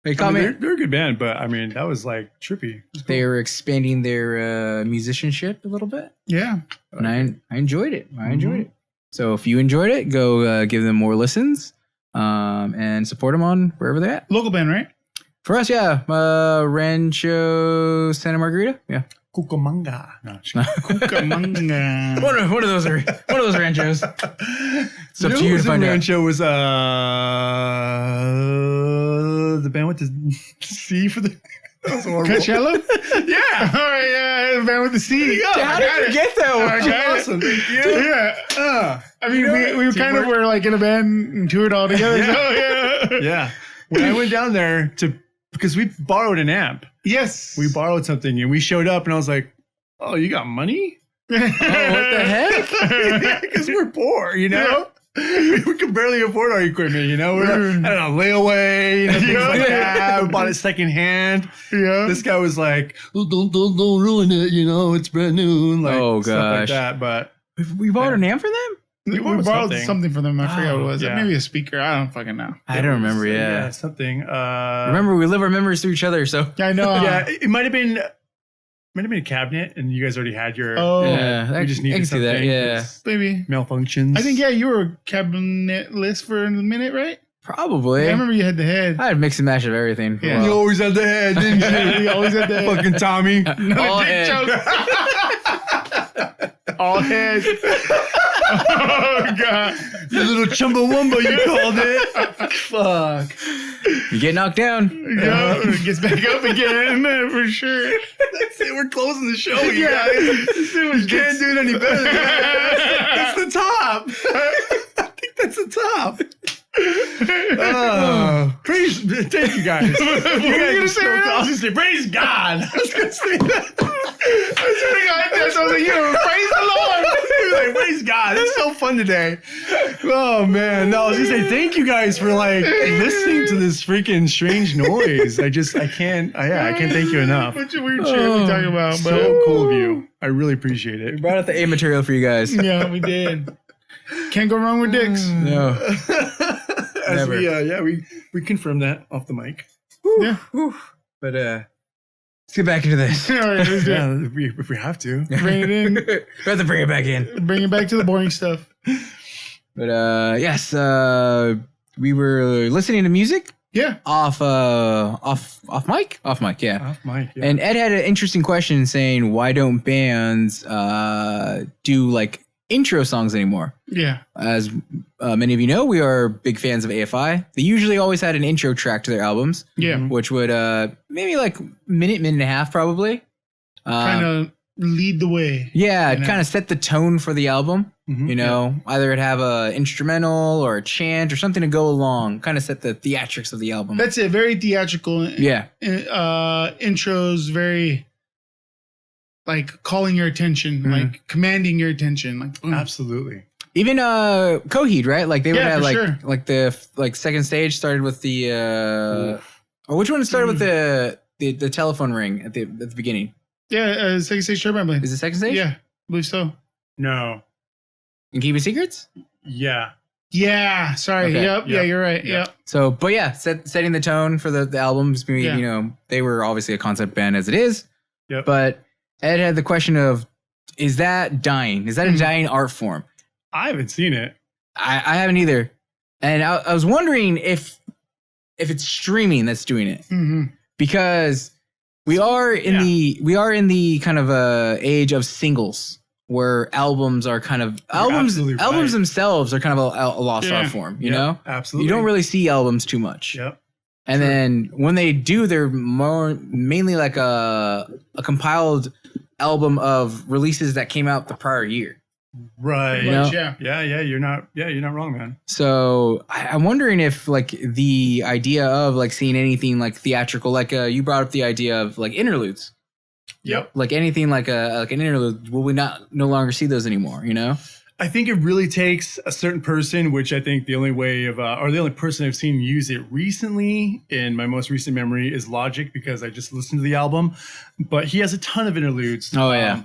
[SPEAKER 1] They
[SPEAKER 3] I
[SPEAKER 1] call
[SPEAKER 3] mean,
[SPEAKER 1] me.
[SPEAKER 3] they're a good band, but I mean, that was like trippy. It was cool.
[SPEAKER 1] They were expanding their musicianship a little bit.
[SPEAKER 4] Yeah.
[SPEAKER 1] And I enjoyed it. I enjoyed it. So if you enjoyed it, go give them more listens and support them on wherever they're at.
[SPEAKER 4] Local band, right?
[SPEAKER 1] For us, yeah. Rancho Santa Margarita. Yeah.
[SPEAKER 3] Cucamonga. No,
[SPEAKER 4] Cucamonga.
[SPEAKER 1] One of those are one of those ranchos. It's up to you to find out.
[SPEAKER 3] Rancho was the band with the C for the. That was horrible.
[SPEAKER 4] Coachella?
[SPEAKER 3] Yeah.
[SPEAKER 4] Oh, yeah. The band with the C.
[SPEAKER 3] Yeah,
[SPEAKER 1] How did you get that one?
[SPEAKER 4] I got it.
[SPEAKER 3] Awesome. Thank you.
[SPEAKER 4] Yeah. I mean,
[SPEAKER 3] You know
[SPEAKER 4] we
[SPEAKER 3] what?
[SPEAKER 4] kind of
[SPEAKER 3] Teamwork.
[SPEAKER 4] were like in a band and toured all together.
[SPEAKER 3] Yeah.
[SPEAKER 4] So, yeah.
[SPEAKER 3] Yeah. When I went down there because we borrowed an amp.
[SPEAKER 4] Yes.
[SPEAKER 3] We borrowed something and we showed up and I was like, oh, you got money?
[SPEAKER 1] Oh, what the heck?
[SPEAKER 3] Because we're poor, you know? We could barely afford our equipment, you know? We're like, I don't know, layaway, things like that. We bought it secondhand.
[SPEAKER 4] Yeah.
[SPEAKER 3] This guy was like, oh, don't ruin it, you know? It's brand new. And like,
[SPEAKER 1] Oh,
[SPEAKER 3] stuff like
[SPEAKER 1] gosh.
[SPEAKER 3] that. But
[SPEAKER 1] We bought an amp for them?
[SPEAKER 4] We
[SPEAKER 3] borrowed
[SPEAKER 4] borrowed
[SPEAKER 3] something.
[SPEAKER 4] something from them. I forgot what it was.
[SPEAKER 3] yeah.
[SPEAKER 4] Maybe a speaker. I don't fucking know.
[SPEAKER 1] I don't remember. Yeah.
[SPEAKER 3] something.
[SPEAKER 1] Remember, we live our memories through each other. So
[SPEAKER 4] I know.
[SPEAKER 3] Yeah, it might have been a cabinet, and you guys already had your.
[SPEAKER 4] Oh,
[SPEAKER 1] yeah,
[SPEAKER 3] we just
[SPEAKER 1] I
[SPEAKER 3] needed
[SPEAKER 1] can see
[SPEAKER 3] something.
[SPEAKER 1] that. Yeah,
[SPEAKER 4] maybe.
[SPEAKER 3] Malfunctions.
[SPEAKER 4] I think, yeah, you were cabinet list for a minute, right?
[SPEAKER 1] probably.
[SPEAKER 4] I remember you had the head.
[SPEAKER 1] I had a mix and match of everything. For a
[SPEAKER 4] Yeah.
[SPEAKER 3] you
[SPEAKER 1] while.
[SPEAKER 3] always had the head, didn't you?
[SPEAKER 4] We always had the head.
[SPEAKER 3] Fucking Tommy.
[SPEAKER 1] All
[SPEAKER 4] dick
[SPEAKER 1] head.
[SPEAKER 4] joke. All head. Oh, God.
[SPEAKER 3] You little chumbawamba, you called it.
[SPEAKER 1] Fuck. You get knocked down.
[SPEAKER 4] Yeah, it gets back up again for sure.
[SPEAKER 3] That's it. We're closing the show, you
[SPEAKER 4] Yeah.
[SPEAKER 3] guys. You can't do it any better than that. That's the top. I think that's the top. Praise, thank you guys. You
[SPEAKER 4] were you gonna say right now?
[SPEAKER 3] I was gonna say, praise God. I was gonna say that.
[SPEAKER 4] I swear to God, that's what I was like, praise the Lord.
[SPEAKER 3] Like, praise God. It's so fun today. Oh man. No, I was gonna say thank you guys for like listening to this freaking strange noise. I can't thank you enough.
[SPEAKER 4] What weird shit we talking about, but
[SPEAKER 3] So cool of you. I really appreciate
[SPEAKER 1] We
[SPEAKER 3] it.
[SPEAKER 1] brought out the A material for you guys.
[SPEAKER 4] yeah, we did. Can't go wrong with dicks.
[SPEAKER 1] No.
[SPEAKER 3] As
[SPEAKER 1] Never.
[SPEAKER 3] we confirmed that off the mic.
[SPEAKER 4] Yeah.
[SPEAKER 1] But let's get back into this.
[SPEAKER 4] All right, let's do it.
[SPEAKER 3] Yeah, if we have to.
[SPEAKER 4] Bring it in.
[SPEAKER 1] We have to bring it back in.
[SPEAKER 4] Bring it back to the boring stuff.
[SPEAKER 1] But yes, we were listening to music
[SPEAKER 4] Yeah.
[SPEAKER 1] off mic, yeah.
[SPEAKER 3] Off mic. Yeah.
[SPEAKER 1] And Ed had an interesting question saying, why don't bands do like intro songs anymore?
[SPEAKER 4] Yeah.
[SPEAKER 1] As many of you know, we are big fans of AFI. They usually always had an intro track to their albums,
[SPEAKER 4] Yeah.
[SPEAKER 3] Mhm.
[SPEAKER 1] which would maybe like minute and a half probably.
[SPEAKER 4] Kind of lead the way.
[SPEAKER 1] Yeah,
[SPEAKER 4] You
[SPEAKER 1] it
[SPEAKER 4] know?
[SPEAKER 1] kind of set the tone for the album.
[SPEAKER 3] Mhm.
[SPEAKER 1] You know, either it have a instrumental or a chant or something to go along, kind of set the theatrics of the album.
[SPEAKER 4] That's it. Very theatrical.
[SPEAKER 1] Yeah.
[SPEAKER 4] Intros, very like calling your attention,
[SPEAKER 1] Mhm.
[SPEAKER 4] like commanding your attention. Like boom.
[SPEAKER 3] Absolutely.
[SPEAKER 1] Even Coheed, right? Like they would
[SPEAKER 4] Yeah,
[SPEAKER 1] have
[SPEAKER 4] for
[SPEAKER 1] like
[SPEAKER 4] sure.
[SPEAKER 1] like the like second stage started with the or which one started with the telephone ring at the beginning?
[SPEAKER 4] Yeah, second stage turbine blade.
[SPEAKER 1] Is it second stage?
[SPEAKER 4] Yeah, I believe so.
[SPEAKER 3] No.
[SPEAKER 1] And Keeping Secrets?
[SPEAKER 3] Yeah.
[SPEAKER 4] Yeah, sorry.
[SPEAKER 1] Okay.
[SPEAKER 4] Yep. Yeah,
[SPEAKER 3] Yep.
[SPEAKER 4] you're right.
[SPEAKER 3] Yep.
[SPEAKER 4] Yep.
[SPEAKER 1] So, but yeah, setting the tone for the albums.
[SPEAKER 4] Yeah.
[SPEAKER 1] You know, they were obviously a concept band as it is.
[SPEAKER 3] Yep.
[SPEAKER 1] But Ed had the question of, is that dying? Is that a
[SPEAKER 4] Mhm.
[SPEAKER 1] dying art form?
[SPEAKER 3] I haven't seen it.
[SPEAKER 1] I haven't either. And I was wondering if it's streaming that's doing it.
[SPEAKER 4] hmm
[SPEAKER 1] Because we are in the kind of age of singles where albums are kind of
[SPEAKER 3] absolutely right.
[SPEAKER 1] albums themselves are kind of a lost
[SPEAKER 4] Yeah.
[SPEAKER 1] art form, you
[SPEAKER 3] Yep,
[SPEAKER 1] know?
[SPEAKER 3] Absolutely.
[SPEAKER 1] You don't really see albums too much.
[SPEAKER 3] Yep.
[SPEAKER 1] And
[SPEAKER 3] True.
[SPEAKER 1] then when they do, they're mainly like a compiled album of releases that came out the prior year.
[SPEAKER 3] Right.
[SPEAKER 1] You know?
[SPEAKER 4] Yeah.
[SPEAKER 3] Yeah. You're not wrong, man.
[SPEAKER 1] So I'm wondering if like the idea of like seeing anything like theatrical, like you brought up the idea of like interludes,
[SPEAKER 3] Yep.
[SPEAKER 1] like anything like an interlude, will we no longer see those anymore? You know?
[SPEAKER 3] I think it really takes a certain person, which I think the only way of, or the only person I've seen use it recently in my most recent memory is Logic, because I just listened to the album, but he has a ton of interludes.
[SPEAKER 1] Oh yeah.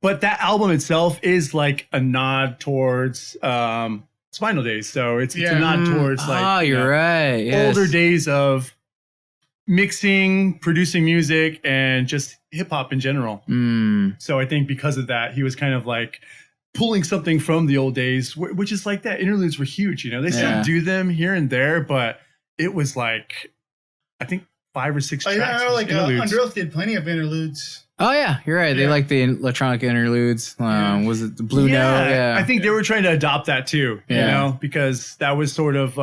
[SPEAKER 3] But that album itself is like a nod towards Spinal Days. So it's a
[SPEAKER 4] Yeah.
[SPEAKER 3] nod towards like
[SPEAKER 1] you're right. Yes.
[SPEAKER 3] older days of mixing, producing music, and just hip hop in general.
[SPEAKER 1] Mm.
[SPEAKER 3] So I think because of that, he was kind of like pulling something from the old days, which is like that. Interludes were huge, you know. They
[SPEAKER 1] Yeah.
[SPEAKER 3] still do them here and there, but it was like, I think 5 or 6
[SPEAKER 4] I
[SPEAKER 3] tracks.
[SPEAKER 4] know,
[SPEAKER 3] was
[SPEAKER 4] like
[SPEAKER 3] interludes.
[SPEAKER 4] Under Oath did plenty of interludes.
[SPEAKER 1] Oh yeah, you're right. They
[SPEAKER 4] Yeah.
[SPEAKER 1] like the electronic interludes.
[SPEAKER 4] Yeah.
[SPEAKER 1] Was it the Blue Note? Yeah.
[SPEAKER 3] I think they were trying to adopt that too, you
[SPEAKER 1] Yeah.
[SPEAKER 3] know, because that was sort of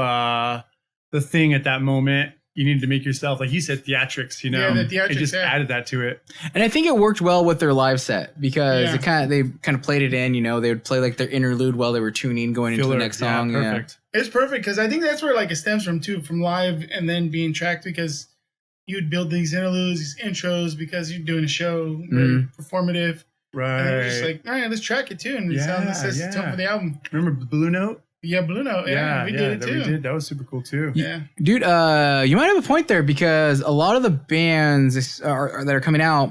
[SPEAKER 3] the thing at that moment. You needed to make yourself, like you said, theatrics, you know,
[SPEAKER 4] Yeah, the theatrics,
[SPEAKER 3] and just
[SPEAKER 4] yeah.
[SPEAKER 3] added that to it.
[SPEAKER 1] And I think it worked well with their live set because
[SPEAKER 4] Yeah.
[SPEAKER 1] they kind of played it in. You know, they would play like their interlude while they were tuning, going into
[SPEAKER 3] Filler.
[SPEAKER 1] the next song. Yeah,
[SPEAKER 3] Perfect.
[SPEAKER 4] It's perfect because I think that's where like it stems from too, from live and then being tracked, because you'd build these interludes, these intros, because you're doing a show, very performative. And then you're just
[SPEAKER 3] Right.
[SPEAKER 4] like, all right, let's track it too, and
[SPEAKER 3] Yeah,
[SPEAKER 4] sound sets the tone
[SPEAKER 3] yeah.
[SPEAKER 4] for the album.
[SPEAKER 3] Remember the Blue Note?
[SPEAKER 4] Yeah, Blue Note. Yeah, we did it
[SPEAKER 3] that
[SPEAKER 4] too.
[SPEAKER 3] we did. That was super cool too.
[SPEAKER 4] Yeah.
[SPEAKER 1] Dude, you might have a point there because a lot of the bands that are coming out,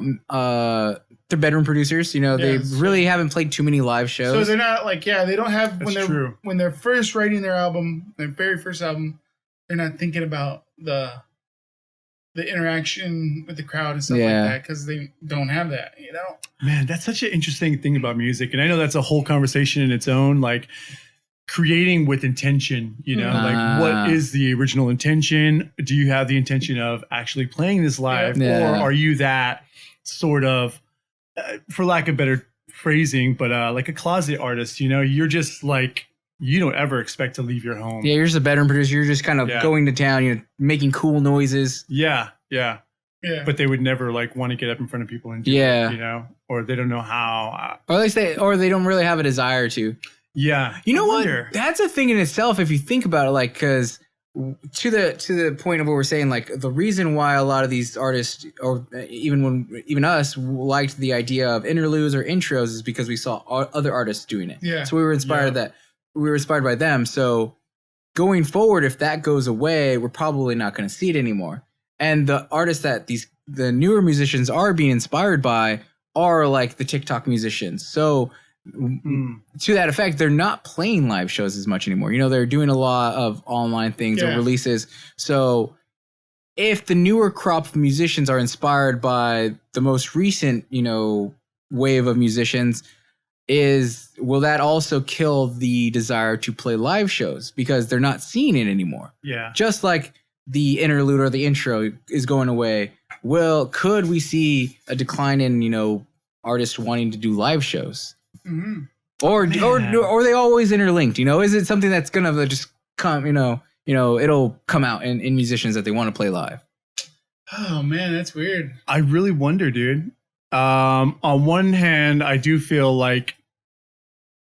[SPEAKER 1] they're bedroom producers. You know, they
[SPEAKER 4] Yeah, so-
[SPEAKER 1] really haven't played too many live
[SPEAKER 4] So
[SPEAKER 1] shows.
[SPEAKER 4] they're not like, they don't have
[SPEAKER 3] That's true.
[SPEAKER 4] when they're first writing their album, their very first album, they're not thinking about the interaction with the crowd and stuff
[SPEAKER 1] Yeah.
[SPEAKER 4] like that, because they don't have that, you know.
[SPEAKER 3] Man, that's such an interesting thing about music. And I know that's a whole conversation in its own, like creating with intention, you know, like what is the original intention? Do you have the intention of actually playing this live?
[SPEAKER 1] Yeah.
[SPEAKER 3] Or are you that sort of, for lack of better phrasing, but like a closet artist, you know, you're just like, you don't ever expect to leave your home.
[SPEAKER 1] Yeah, you're just a bedroom producer. You're just kind of
[SPEAKER 3] Yeah.
[SPEAKER 1] going to town, you know, making cool noises.
[SPEAKER 3] Yeah.
[SPEAKER 4] Yeah.
[SPEAKER 3] But they would never like want to get up in front of people and do
[SPEAKER 1] Yeah.
[SPEAKER 3] it, you know, or they don't know how.
[SPEAKER 1] Or they don't really have a desire to.
[SPEAKER 3] Yeah.
[SPEAKER 1] You know
[SPEAKER 3] I
[SPEAKER 1] what?
[SPEAKER 3] wonder.
[SPEAKER 1] That's a thing in itself if you think about it, like, because to the point of what we're saying, like the reason why a lot of these artists, or even us, liked the idea of interludes or intros is because we saw other artists doing it.
[SPEAKER 4] Yeah.
[SPEAKER 1] So we were inspired by them. So going forward, if that goes away, we're probably not going to see it anymore. And the artists that the newer musicians are being inspired by are like the TikTok musicians. So to that effect, they're not playing live shows as much anymore. You know, they're doing a lot of online things or
[SPEAKER 4] Yeah.
[SPEAKER 1] releases. So if the newer crop of musicians are inspired by the most recent, you know, wave of musicians, will that also kill the desire to play live shows because they're not seeing it anymore?
[SPEAKER 3] Yeah.
[SPEAKER 1] Just like the interlude or the intro is going away. Could we see a decline in, you know, artists wanting to do live shows?
[SPEAKER 4] Mm-hmm.
[SPEAKER 1] Or
[SPEAKER 3] Man.
[SPEAKER 1] are they always interlinked? You know, is it something that's gonna just come? You know, it'll come out in musicians that they want to play live.
[SPEAKER 4] Oh man, that's weird.
[SPEAKER 3] I really wonder, dude. On one hand, I do feel like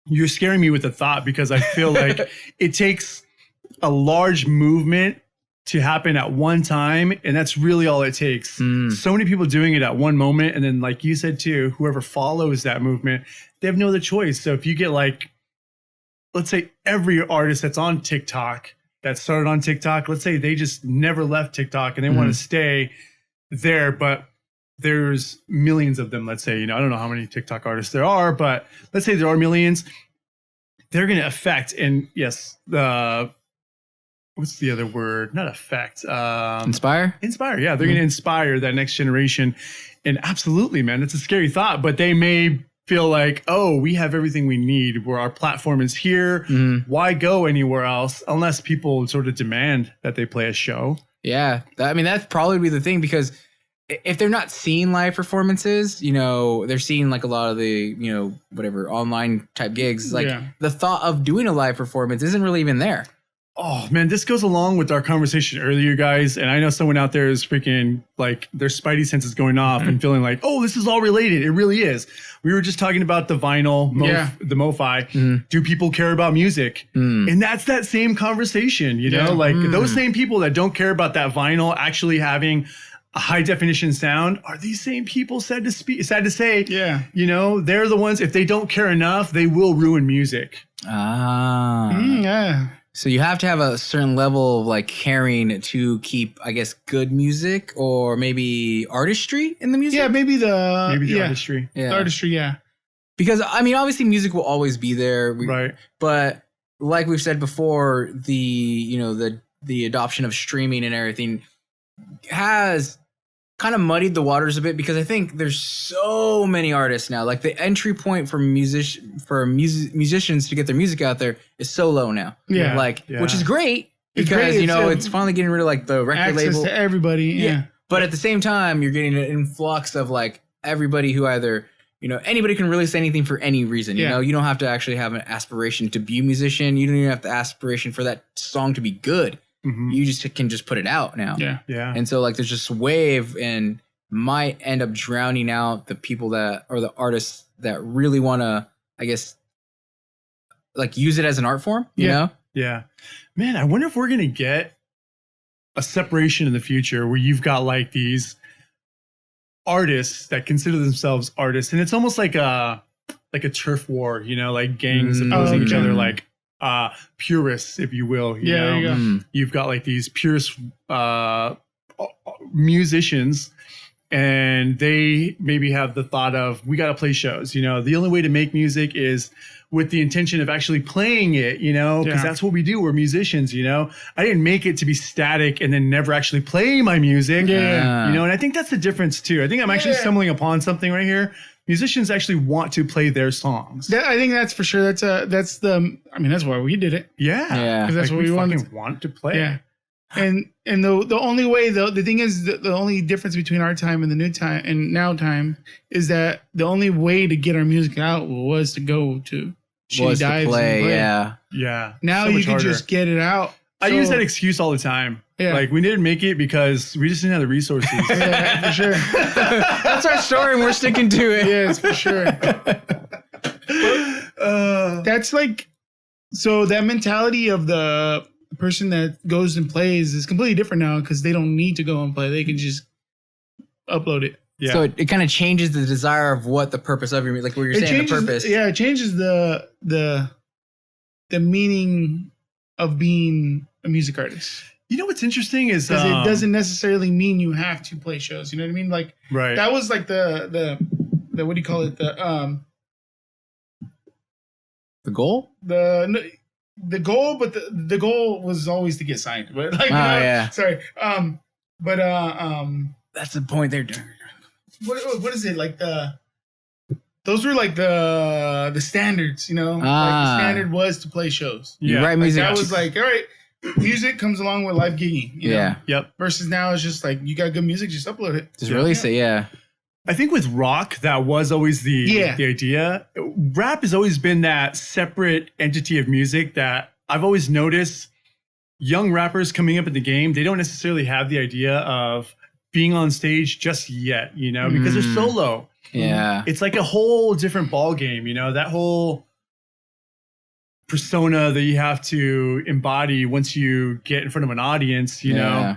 [SPEAKER 3] you're scaring me with the thought, because I feel like it takes a large movement to happen at one time, and that's really all it takes. So many people doing it at one moment, and then, like you said too, whoever follows that movement, they have no other choice. So if you get, like, let's say every artist that's on TikTok that started on TikTok, let's say they just never left TikTok and they want to stay there, but there's millions of them. Let's say, I don't know how many TikTok artists there are, but let's say there are millions. They're going to affect, and yes, what's the other word? Not affect.
[SPEAKER 1] Inspire?
[SPEAKER 3] Inspire. Yeah, they're going to inspire that next generation. And absolutely, man, it's a scary thought, but they may feel like, oh, we have everything we need, where our platform is here. Why go anywhere else unless people sort of demand that they play a show?
[SPEAKER 1] Yeah. That's probably the thing, because if they're not seeing live performances, they're seeing like a lot of the, whatever online type gigs. Like the thought of doing a live performance isn't really even there.
[SPEAKER 3] Oh man, this goes along with our conversation earlier, guys. And I know someone out there is freaking like their spidey senses going off and feeling like, oh, this is all related. It really is. We were just talking about the vinyl, the MoFi. Do people care about music? And that's that same conversation, like those same people that don't care about that vinyl actually having a high definition sound are these same people, sad to say, they're the ones, if they don't care enough, they will ruin music.
[SPEAKER 4] Yeah.
[SPEAKER 1] So you have to have a certain level of like caring to keep, I guess, good music, or maybe artistry in the music.
[SPEAKER 4] Yeah, maybe the
[SPEAKER 3] artistry.
[SPEAKER 1] Yeah.
[SPEAKER 4] The artistry, yeah.
[SPEAKER 1] Because obviously music will always be there,
[SPEAKER 3] right?
[SPEAKER 1] But like we've said before, the adoption of streaming and everything has kind of muddied the waters a bit, because I think there's so many artists now. Like the entry point for musicians to get their music out there is so low now.
[SPEAKER 4] Yeah.
[SPEAKER 1] Which is great, because it's finally getting rid of like the record
[SPEAKER 4] access
[SPEAKER 1] label
[SPEAKER 4] to everybody. Yeah.
[SPEAKER 1] But at the same time, you're getting an influx of like everybody who either, anybody can release anything for any reason. You don't have to actually have an aspiration to be a musician. You don't even have the aspiration for that song to be good. You can just put it out now.
[SPEAKER 3] Yeah.
[SPEAKER 1] And so like there's just a wave, and might end up drowning out the people that, or the artists that really want to, I guess, like use it as an art form, you know?
[SPEAKER 3] Yeah. Man, I wonder if we're going to get a separation in the future where you've got like these artists that consider themselves artists, and it's almost like a turf war, like gangs opposing each other, like purists, if you will.
[SPEAKER 4] There you go.
[SPEAKER 3] You've got like these purist musicians, and they maybe have the thought of, we got to play shows. The only way to make music is with the intention of actually playing it, because that's what we do. We're musicians, I didn't make it to be static and then never actually play my music. And I think that's the difference too. I think I'm actually stumbling upon something right here. Musicians actually want to play their songs.
[SPEAKER 4] I think that's for sure. That's why we did it.
[SPEAKER 3] Yeah.
[SPEAKER 4] Because that's what we
[SPEAKER 3] want to play.
[SPEAKER 4] Yeah. And the only way, the thing is, the only difference between our time and the new time and now time is that the only way to get our music out was to go to shitty dives and play.
[SPEAKER 3] Yeah.
[SPEAKER 4] Now so you can just get it out.
[SPEAKER 3] I use that excuse all the time.
[SPEAKER 4] Yeah.
[SPEAKER 3] Like, we didn't make it because we just didn't have the resources.
[SPEAKER 4] Yeah, for sure.
[SPEAKER 1] That's our story, and we're sticking to it.
[SPEAKER 4] Yes, for sure. That's like, so that mentality of the person that goes and plays is completely different now, because they don't need to go and play. They can just upload it.
[SPEAKER 3] Yeah.
[SPEAKER 1] So it kind of changes the desire of what the purpose of your, like what you're saying, the purpose.
[SPEAKER 4] Yeah, it changes the meaning of being a music artist.
[SPEAKER 3] You know what's interesting is
[SPEAKER 4] because it doesn't necessarily mean you have to play shows. You know what I mean? Like,
[SPEAKER 3] right.
[SPEAKER 4] That was like the what do you call it? The
[SPEAKER 1] goal?
[SPEAKER 4] The goal, but the goal was always to get signed. But like, sorry.
[SPEAKER 1] That's the point they're doing.
[SPEAKER 4] What is it like? Those were like the standards, Like the standard was to play shows.
[SPEAKER 1] You write music.
[SPEAKER 4] That was like, all right, music comes along with live gigging. You know?
[SPEAKER 3] Yep.
[SPEAKER 4] Versus now it's just like, you got good music, just upload it.
[SPEAKER 1] Just release it. Yeah.
[SPEAKER 3] I think with rock, that was always the idea. Rap has always been that separate entity of music that I've always noticed. Young rappers coming up in the game, they don't necessarily have the idea of being on stage just yet, because they're solo.
[SPEAKER 1] Yeah.
[SPEAKER 3] It's like a whole different ball game, you know, that whole persona that you have to embody once you get in front of an audience, you know.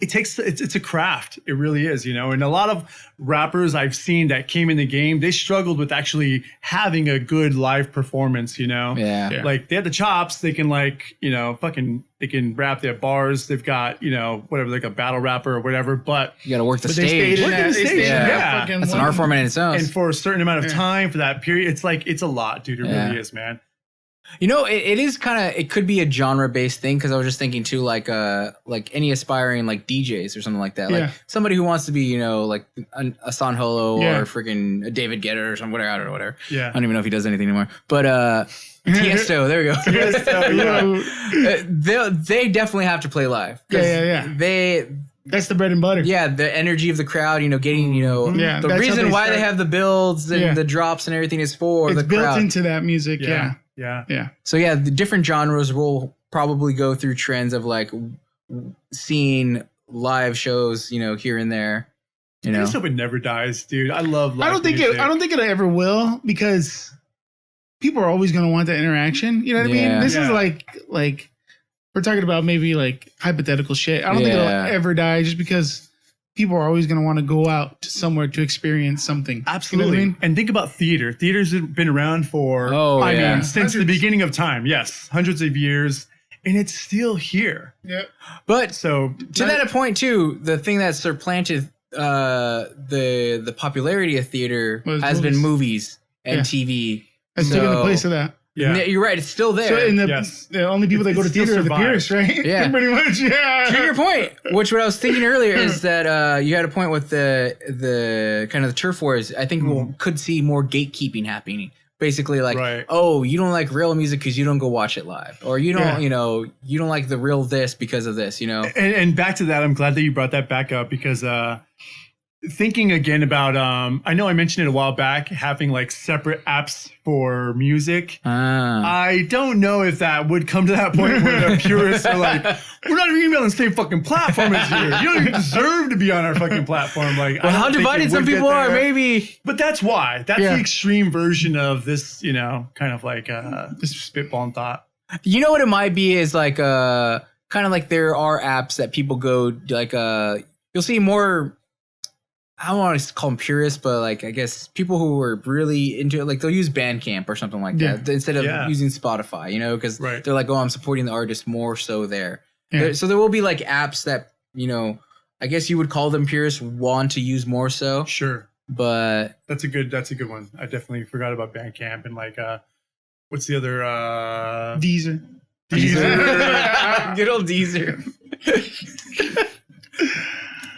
[SPEAKER 3] It's a craft. It really is, you know. And a lot of rappers I've seen that came in the game, they struggled with actually having a good live performance, you know.
[SPEAKER 1] Yeah.
[SPEAKER 3] Like they have the chops, they can like, you know, they can rap, they have bars, they've got, you know, whatever, like a battle rapper or whatever, but
[SPEAKER 1] You got to work the
[SPEAKER 4] But they
[SPEAKER 1] stage.
[SPEAKER 4] stayed in
[SPEAKER 3] Work in
[SPEAKER 4] that.
[SPEAKER 3] the
[SPEAKER 4] They
[SPEAKER 3] stage,
[SPEAKER 4] stayed in that
[SPEAKER 3] yeah.
[SPEAKER 4] fucking
[SPEAKER 1] That's an
[SPEAKER 4] one.
[SPEAKER 1] art form in its own.
[SPEAKER 3] and for a certain amount of
[SPEAKER 4] Yeah.
[SPEAKER 3] time for that period, it's a lot, dude. It
[SPEAKER 1] Yeah.
[SPEAKER 3] really is, man.
[SPEAKER 1] You know, it is kind of, it could be a genre-based thing, because I was just thinking too, like any aspiring like DJs or something like that. Like
[SPEAKER 4] Yeah.
[SPEAKER 1] somebody who wants to be, you know, like a San Holo
[SPEAKER 4] Yeah.
[SPEAKER 1] or freaking a David Guetta or something, whatever, I don't know, whatever.
[SPEAKER 3] Yeah.
[SPEAKER 1] I don't even know if he does anything anymore. But Tiesto, there we go. They definitely have to play live. 'Cause
[SPEAKER 4] Yeah. That's the bread and butter.
[SPEAKER 1] the energy of the crowd, you know, getting, you know,
[SPEAKER 4] Yeah,
[SPEAKER 1] the
[SPEAKER 4] that's how
[SPEAKER 1] reason
[SPEAKER 4] they
[SPEAKER 1] why
[SPEAKER 4] start.
[SPEAKER 1] they have the builds and
[SPEAKER 4] Yeah.
[SPEAKER 1] the drops and everything is for
[SPEAKER 4] It's
[SPEAKER 1] the
[SPEAKER 4] built
[SPEAKER 1] crowd.
[SPEAKER 4] into that music. Yeah.
[SPEAKER 3] Yeah.
[SPEAKER 1] So yeah, the different genres will probably go through trends of like seeing live shows, you know, here and there. You know,
[SPEAKER 3] This stuff never dies, dude. I love live
[SPEAKER 4] I don't think
[SPEAKER 3] music.
[SPEAKER 4] it ever will, because people are always going to want that interaction. You know what I
[SPEAKER 1] Yeah.
[SPEAKER 4] mean? This is
[SPEAKER 3] Yeah.
[SPEAKER 4] like we're talking about maybe like hypothetical shit. I don't think
[SPEAKER 1] Yeah.
[SPEAKER 4] it'll ever die, just because people are always going to want to go out to somewhere to experience something.
[SPEAKER 3] Absolutely.
[SPEAKER 4] You know what I mean?
[SPEAKER 3] And think about theater. Theater's been around for,
[SPEAKER 1] Oh,
[SPEAKER 3] I
[SPEAKER 1] yeah.
[SPEAKER 3] mean, since the
[SPEAKER 4] Hundreds.
[SPEAKER 3] beginning of time. Yes. Hundreds of years. And it's still here.
[SPEAKER 4] Yeah.
[SPEAKER 1] but
[SPEAKER 3] So
[SPEAKER 1] to that point too, the thing that supplanted the popularity of theater
[SPEAKER 4] Was
[SPEAKER 1] has been movies and
[SPEAKER 4] Yeah.
[SPEAKER 1] TV.
[SPEAKER 4] That's taking the
[SPEAKER 1] So-
[SPEAKER 4] place of that.
[SPEAKER 3] yeah.
[SPEAKER 1] You're right, it's still there.
[SPEAKER 4] So in the,
[SPEAKER 3] Yes.
[SPEAKER 4] the only people that go to
[SPEAKER 3] It still
[SPEAKER 4] theater are the
[SPEAKER 3] survives.
[SPEAKER 4] purists, right?
[SPEAKER 1] Yeah.
[SPEAKER 4] Pretty much. Yeah.
[SPEAKER 1] To your point, which what I was thinking earlier is that you had a point with the kind of the turf wars. I think we could see more gatekeeping happening. Basically, like,
[SPEAKER 3] Right.
[SPEAKER 1] oh, you don't like real music because you don't go watch it live, or you don't,
[SPEAKER 4] Yeah.
[SPEAKER 1] you know, you don't like the real this because of this, you know.
[SPEAKER 3] And back to that, I'm glad that you brought that back up, because thinking again about I know I mentioned it a while back, having like separate apps for music. I don't know if that would come to that point where the purists are like, we're not even gonna be on the same fucking platform as you. You don't even deserve to be on our fucking platform. Like,
[SPEAKER 1] Well,
[SPEAKER 3] I don't
[SPEAKER 1] how
[SPEAKER 3] think it
[SPEAKER 1] divided some
[SPEAKER 3] would get
[SPEAKER 1] people are,
[SPEAKER 3] there.
[SPEAKER 1] maybe.
[SPEAKER 3] But that's why. That's
[SPEAKER 4] Yeah.
[SPEAKER 3] the extreme version of this, you know, kind of like just spitballing thought.
[SPEAKER 1] You know what it might be is like kind of like there are apps that people go like you'll see more. I don't want to call them purists, but like I guess people who are really into it, like they'll use Bandcamp or something like
[SPEAKER 4] Yeah.
[SPEAKER 1] that instead of
[SPEAKER 3] Yeah.
[SPEAKER 1] using Spotify, you know, because
[SPEAKER 3] Right.
[SPEAKER 1] they're like, oh, I'm supporting the artist more so there.
[SPEAKER 4] Yeah.
[SPEAKER 1] So there will be like apps that, you know, I guess you would call them purists, want to use more so,
[SPEAKER 3] Sure.
[SPEAKER 1] but
[SPEAKER 3] That's a good one. I definitely forgot about Bandcamp and like what's the other
[SPEAKER 4] Deezer.
[SPEAKER 1] good old Deezer.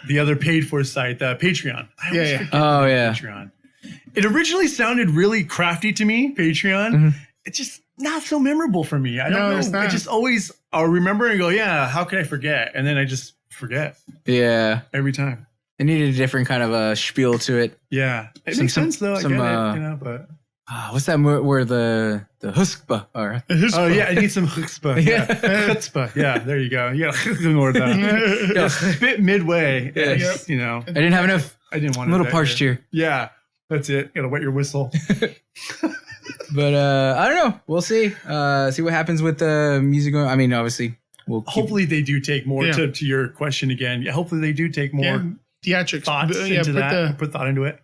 [SPEAKER 3] the other paid for site, Patreon. I always
[SPEAKER 4] Yeah.
[SPEAKER 3] forget
[SPEAKER 1] Oh yeah.
[SPEAKER 3] Patreon. It originally sounded really crafty to me, Patreon.
[SPEAKER 1] Mhm.
[SPEAKER 3] It's just not so memorable for me. I don't
[SPEAKER 4] No, it's
[SPEAKER 3] know. I
[SPEAKER 4] not.
[SPEAKER 3] just always I'll remember and go, yeah, how could I forget? And then I just forget
[SPEAKER 1] Yeah.
[SPEAKER 3] every time.
[SPEAKER 1] They needed a different kind of a spiel to it.
[SPEAKER 3] Yeah. It
[SPEAKER 1] Some-
[SPEAKER 3] makes sense though.
[SPEAKER 1] some,
[SPEAKER 3] I get it, you know, but
[SPEAKER 1] What's that where the huskba are?
[SPEAKER 3] oh yeah, I need some chutzpah. Yeah.
[SPEAKER 1] Yeah.
[SPEAKER 3] Chutzpah. Yeah, there you go. You gotta ignore that. Yeah, spit midway.
[SPEAKER 1] Yeah.
[SPEAKER 3] It's, you know,
[SPEAKER 1] I didn't have enough.
[SPEAKER 3] I didn't want
[SPEAKER 1] I'm a little
[SPEAKER 3] that
[SPEAKER 1] parched here.
[SPEAKER 3] Yeah, that's it. Gotta wet your whistle.
[SPEAKER 1] But I don't know. We'll see. See what happens with the music. I mean, obviously, we'll keep,
[SPEAKER 3] Hopefully they do take more
[SPEAKER 4] Yeah.
[SPEAKER 3] to your question again. Yeah, hopefully they do take more
[SPEAKER 4] Yeah. Theatrics.
[SPEAKER 3] thoughts
[SPEAKER 4] Yeah,
[SPEAKER 3] into that. Put thought into it.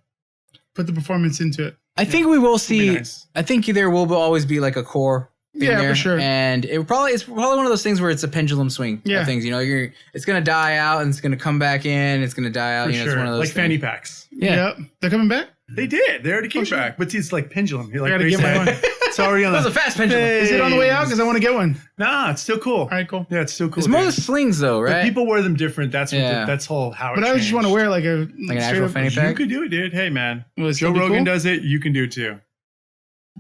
[SPEAKER 4] put the performance into it.
[SPEAKER 1] I think we will
[SPEAKER 3] Be
[SPEAKER 1] see.
[SPEAKER 3] nice.
[SPEAKER 1] I think there will always be like a core. Thing
[SPEAKER 4] Yeah,
[SPEAKER 1] there,
[SPEAKER 4] for sure.
[SPEAKER 1] And it's probably one of those things where it's a pendulum swing.
[SPEAKER 4] Yeah.
[SPEAKER 1] Of things, you know, it's gonna die out and it's gonna come back in. It's gonna die out.
[SPEAKER 3] For
[SPEAKER 1] You know,
[SPEAKER 3] sure.
[SPEAKER 1] it's one of those
[SPEAKER 3] Like
[SPEAKER 1] things.
[SPEAKER 3] fanny packs.
[SPEAKER 1] Yeah.
[SPEAKER 4] Yep. They're coming back?
[SPEAKER 3] They did. They already came
[SPEAKER 4] shit.
[SPEAKER 3] back. But it's like pendulum. You're
[SPEAKER 4] I
[SPEAKER 3] like
[SPEAKER 4] gotta
[SPEAKER 3] they
[SPEAKER 4] get my
[SPEAKER 3] said,
[SPEAKER 4] one.
[SPEAKER 3] it's already on
[SPEAKER 1] That was
[SPEAKER 3] the
[SPEAKER 1] a fast pendulum.
[SPEAKER 4] Is it on the way out? Because I want to get one.
[SPEAKER 3] Nah, it's still cool.
[SPEAKER 4] All right, cool.
[SPEAKER 3] Yeah, it's still cool.
[SPEAKER 1] It's more
[SPEAKER 3] dude.
[SPEAKER 1] the slings though,
[SPEAKER 3] But
[SPEAKER 1] right?
[SPEAKER 3] people wear them different. That's what
[SPEAKER 1] Yeah.
[SPEAKER 3] that's whole how it
[SPEAKER 4] But I just want to
[SPEAKER 3] changed.
[SPEAKER 4] wear like a
[SPEAKER 1] Like an
[SPEAKER 4] straight
[SPEAKER 1] actual
[SPEAKER 4] up-
[SPEAKER 1] fanny
[SPEAKER 3] You
[SPEAKER 1] pack.
[SPEAKER 3] could do it, dude. Hey, man.
[SPEAKER 4] Will it
[SPEAKER 3] Joe
[SPEAKER 4] still be
[SPEAKER 3] Rogan
[SPEAKER 4] cool?
[SPEAKER 3] does it. You can do it too.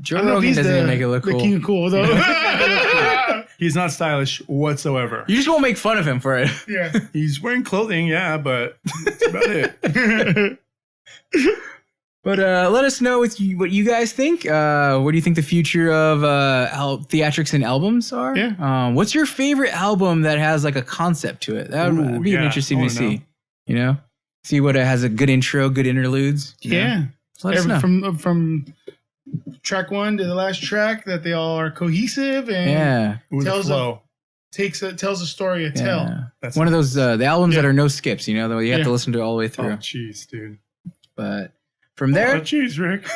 [SPEAKER 1] Joe
[SPEAKER 4] I don't know if
[SPEAKER 1] Rogan
[SPEAKER 4] he's
[SPEAKER 1] doesn't
[SPEAKER 4] the,
[SPEAKER 1] even make it look
[SPEAKER 4] the
[SPEAKER 1] cool.
[SPEAKER 4] king of cool though.
[SPEAKER 3] He's not stylish whatsoever.
[SPEAKER 1] You just won't make fun of him for it.
[SPEAKER 4] Yeah.
[SPEAKER 3] He's wearing clothing, yeah, but that's about it.
[SPEAKER 1] But let us know what you guys think. What do you think the future of theatrics and albums are?
[SPEAKER 4] Yeah.
[SPEAKER 1] What's your favorite album that has like a concept to it? That would
[SPEAKER 3] Ooh,
[SPEAKER 1] be
[SPEAKER 3] yeah.
[SPEAKER 1] interesting
[SPEAKER 3] I
[SPEAKER 1] to
[SPEAKER 3] wanna
[SPEAKER 1] see. You know, see what it has a good intro, good interludes. you know?
[SPEAKER 4] Yeah.
[SPEAKER 1] Let us know.
[SPEAKER 4] From track 1 to the last track, that they all are cohesive and tells a story, a tell.
[SPEAKER 3] That's
[SPEAKER 1] one of those the albums that are no skips. You know, you have to listen to it all the way
[SPEAKER 3] Oh,
[SPEAKER 1] through.
[SPEAKER 3] jeez, dude.
[SPEAKER 1] But from there,
[SPEAKER 3] jeez, Rick.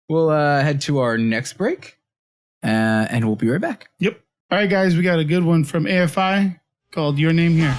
[SPEAKER 1] we'll head to our next break, and we'll be right back.
[SPEAKER 4] Yep. All right, guys, we got a good one from AFI called "Your Name Here."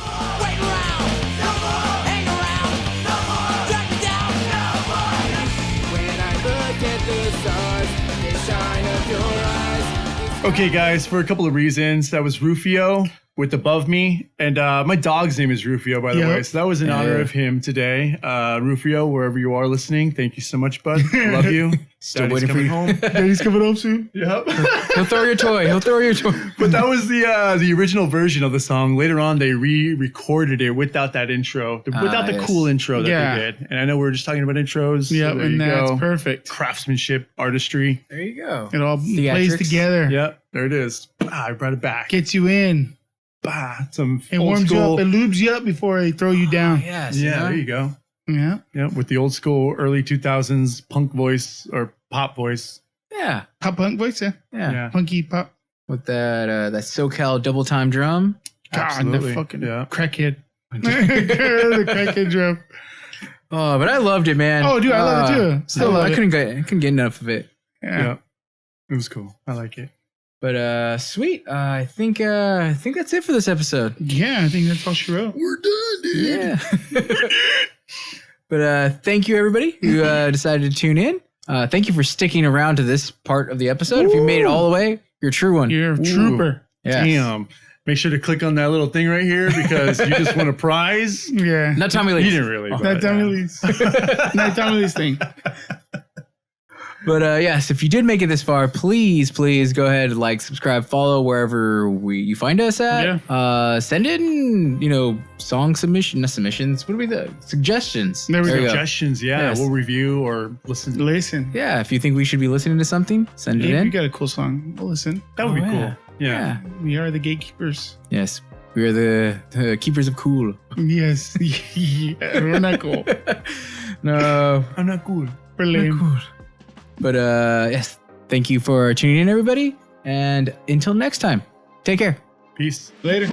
[SPEAKER 3] Okay, guys, for a couple of reasons, that was Rufio with Above Me, and my dog's name is Rufio, by the way, so that was in honor of him today. Rufio, wherever you are listening, thank you so much, bud. I love you.
[SPEAKER 1] Still
[SPEAKER 3] Daddy's
[SPEAKER 1] waiting for
[SPEAKER 3] coming
[SPEAKER 1] you.
[SPEAKER 3] home.
[SPEAKER 4] Daddy's coming home soon.
[SPEAKER 3] Yep.
[SPEAKER 1] He'll throw your toy.
[SPEAKER 3] But that was the original version of the song. Later on, they re-recorded it without that intro, without the cool intro that they did. And I know we were just talking about intros.
[SPEAKER 4] Yep,
[SPEAKER 3] so
[SPEAKER 4] and that's perfect.
[SPEAKER 3] Craftsmanship, artistry.
[SPEAKER 1] There you go.
[SPEAKER 4] It all plays together.
[SPEAKER 3] Yep, there it is. I brought it back.
[SPEAKER 4] Gets you in.
[SPEAKER 3] Some
[SPEAKER 4] It
[SPEAKER 3] old
[SPEAKER 4] warms
[SPEAKER 3] school.
[SPEAKER 4] you up. It lubes you up before they throw you down.
[SPEAKER 1] Yes.
[SPEAKER 3] Yeah, there you go.
[SPEAKER 4] Yeah.
[SPEAKER 3] Yeah, with the old school early 2000s punk voice or pop voice.
[SPEAKER 1] Yeah.
[SPEAKER 4] Pop punk voice,
[SPEAKER 1] Yeah.
[SPEAKER 4] Punky pop.
[SPEAKER 1] With that SoCal double time drum.
[SPEAKER 4] God,
[SPEAKER 3] Absolutely.
[SPEAKER 4] the fucking
[SPEAKER 3] Yeah.
[SPEAKER 4] crackhead. The crackhead drum.
[SPEAKER 1] Oh, but I loved it, man.
[SPEAKER 4] Oh, dude, I love it too. Still love
[SPEAKER 1] I
[SPEAKER 4] it.
[SPEAKER 1] couldn't get enough of it.
[SPEAKER 3] Yeah. It was cool. I like it.
[SPEAKER 1] But sweet. I think that's it for this episode.
[SPEAKER 4] Yeah, I think that's all she wrote.
[SPEAKER 3] We're done, dude.
[SPEAKER 1] Yeah. But thank you, everybody who decided to tune in. Thank you for sticking around to this part of the episode. If you made it all the way, you're a true one.
[SPEAKER 4] You're a trooper.
[SPEAKER 1] Yes.
[SPEAKER 3] Damn. Make sure to click on that little thing right here because you just won a prize.
[SPEAKER 4] Yeah.
[SPEAKER 1] Not Tommy Lee.
[SPEAKER 3] You didn't really.
[SPEAKER 4] Not Tommy Lee's. Not Tommy Lee's thing.
[SPEAKER 1] But yes, if you did make it this far, please go ahead, like, subscribe, follow wherever you find us at.
[SPEAKER 4] Yeah.
[SPEAKER 1] Send in, song submissions. What would be the suggestions?
[SPEAKER 4] There we go.
[SPEAKER 3] Suggestions, yeah.
[SPEAKER 1] Yes.
[SPEAKER 3] We'll review or listen.
[SPEAKER 4] Listen.
[SPEAKER 1] Yeah, if you think we should be listening to something, send it
[SPEAKER 4] If
[SPEAKER 1] in.
[SPEAKER 4] you got a cool song, we'll listen.
[SPEAKER 3] That would be
[SPEAKER 1] Oh,
[SPEAKER 3] cool.
[SPEAKER 1] yeah.
[SPEAKER 3] Yeah.
[SPEAKER 4] We are the gatekeepers.
[SPEAKER 1] Yes, we are the keepers of cool.
[SPEAKER 4] Yes. Yeah, we're not cool.
[SPEAKER 1] No,
[SPEAKER 3] I'm not cool.
[SPEAKER 4] We're lame.
[SPEAKER 1] cool. But yes, thank you for tuning in, everybody. And until next time, take care.
[SPEAKER 3] Peace.
[SPEAKER 4] Later.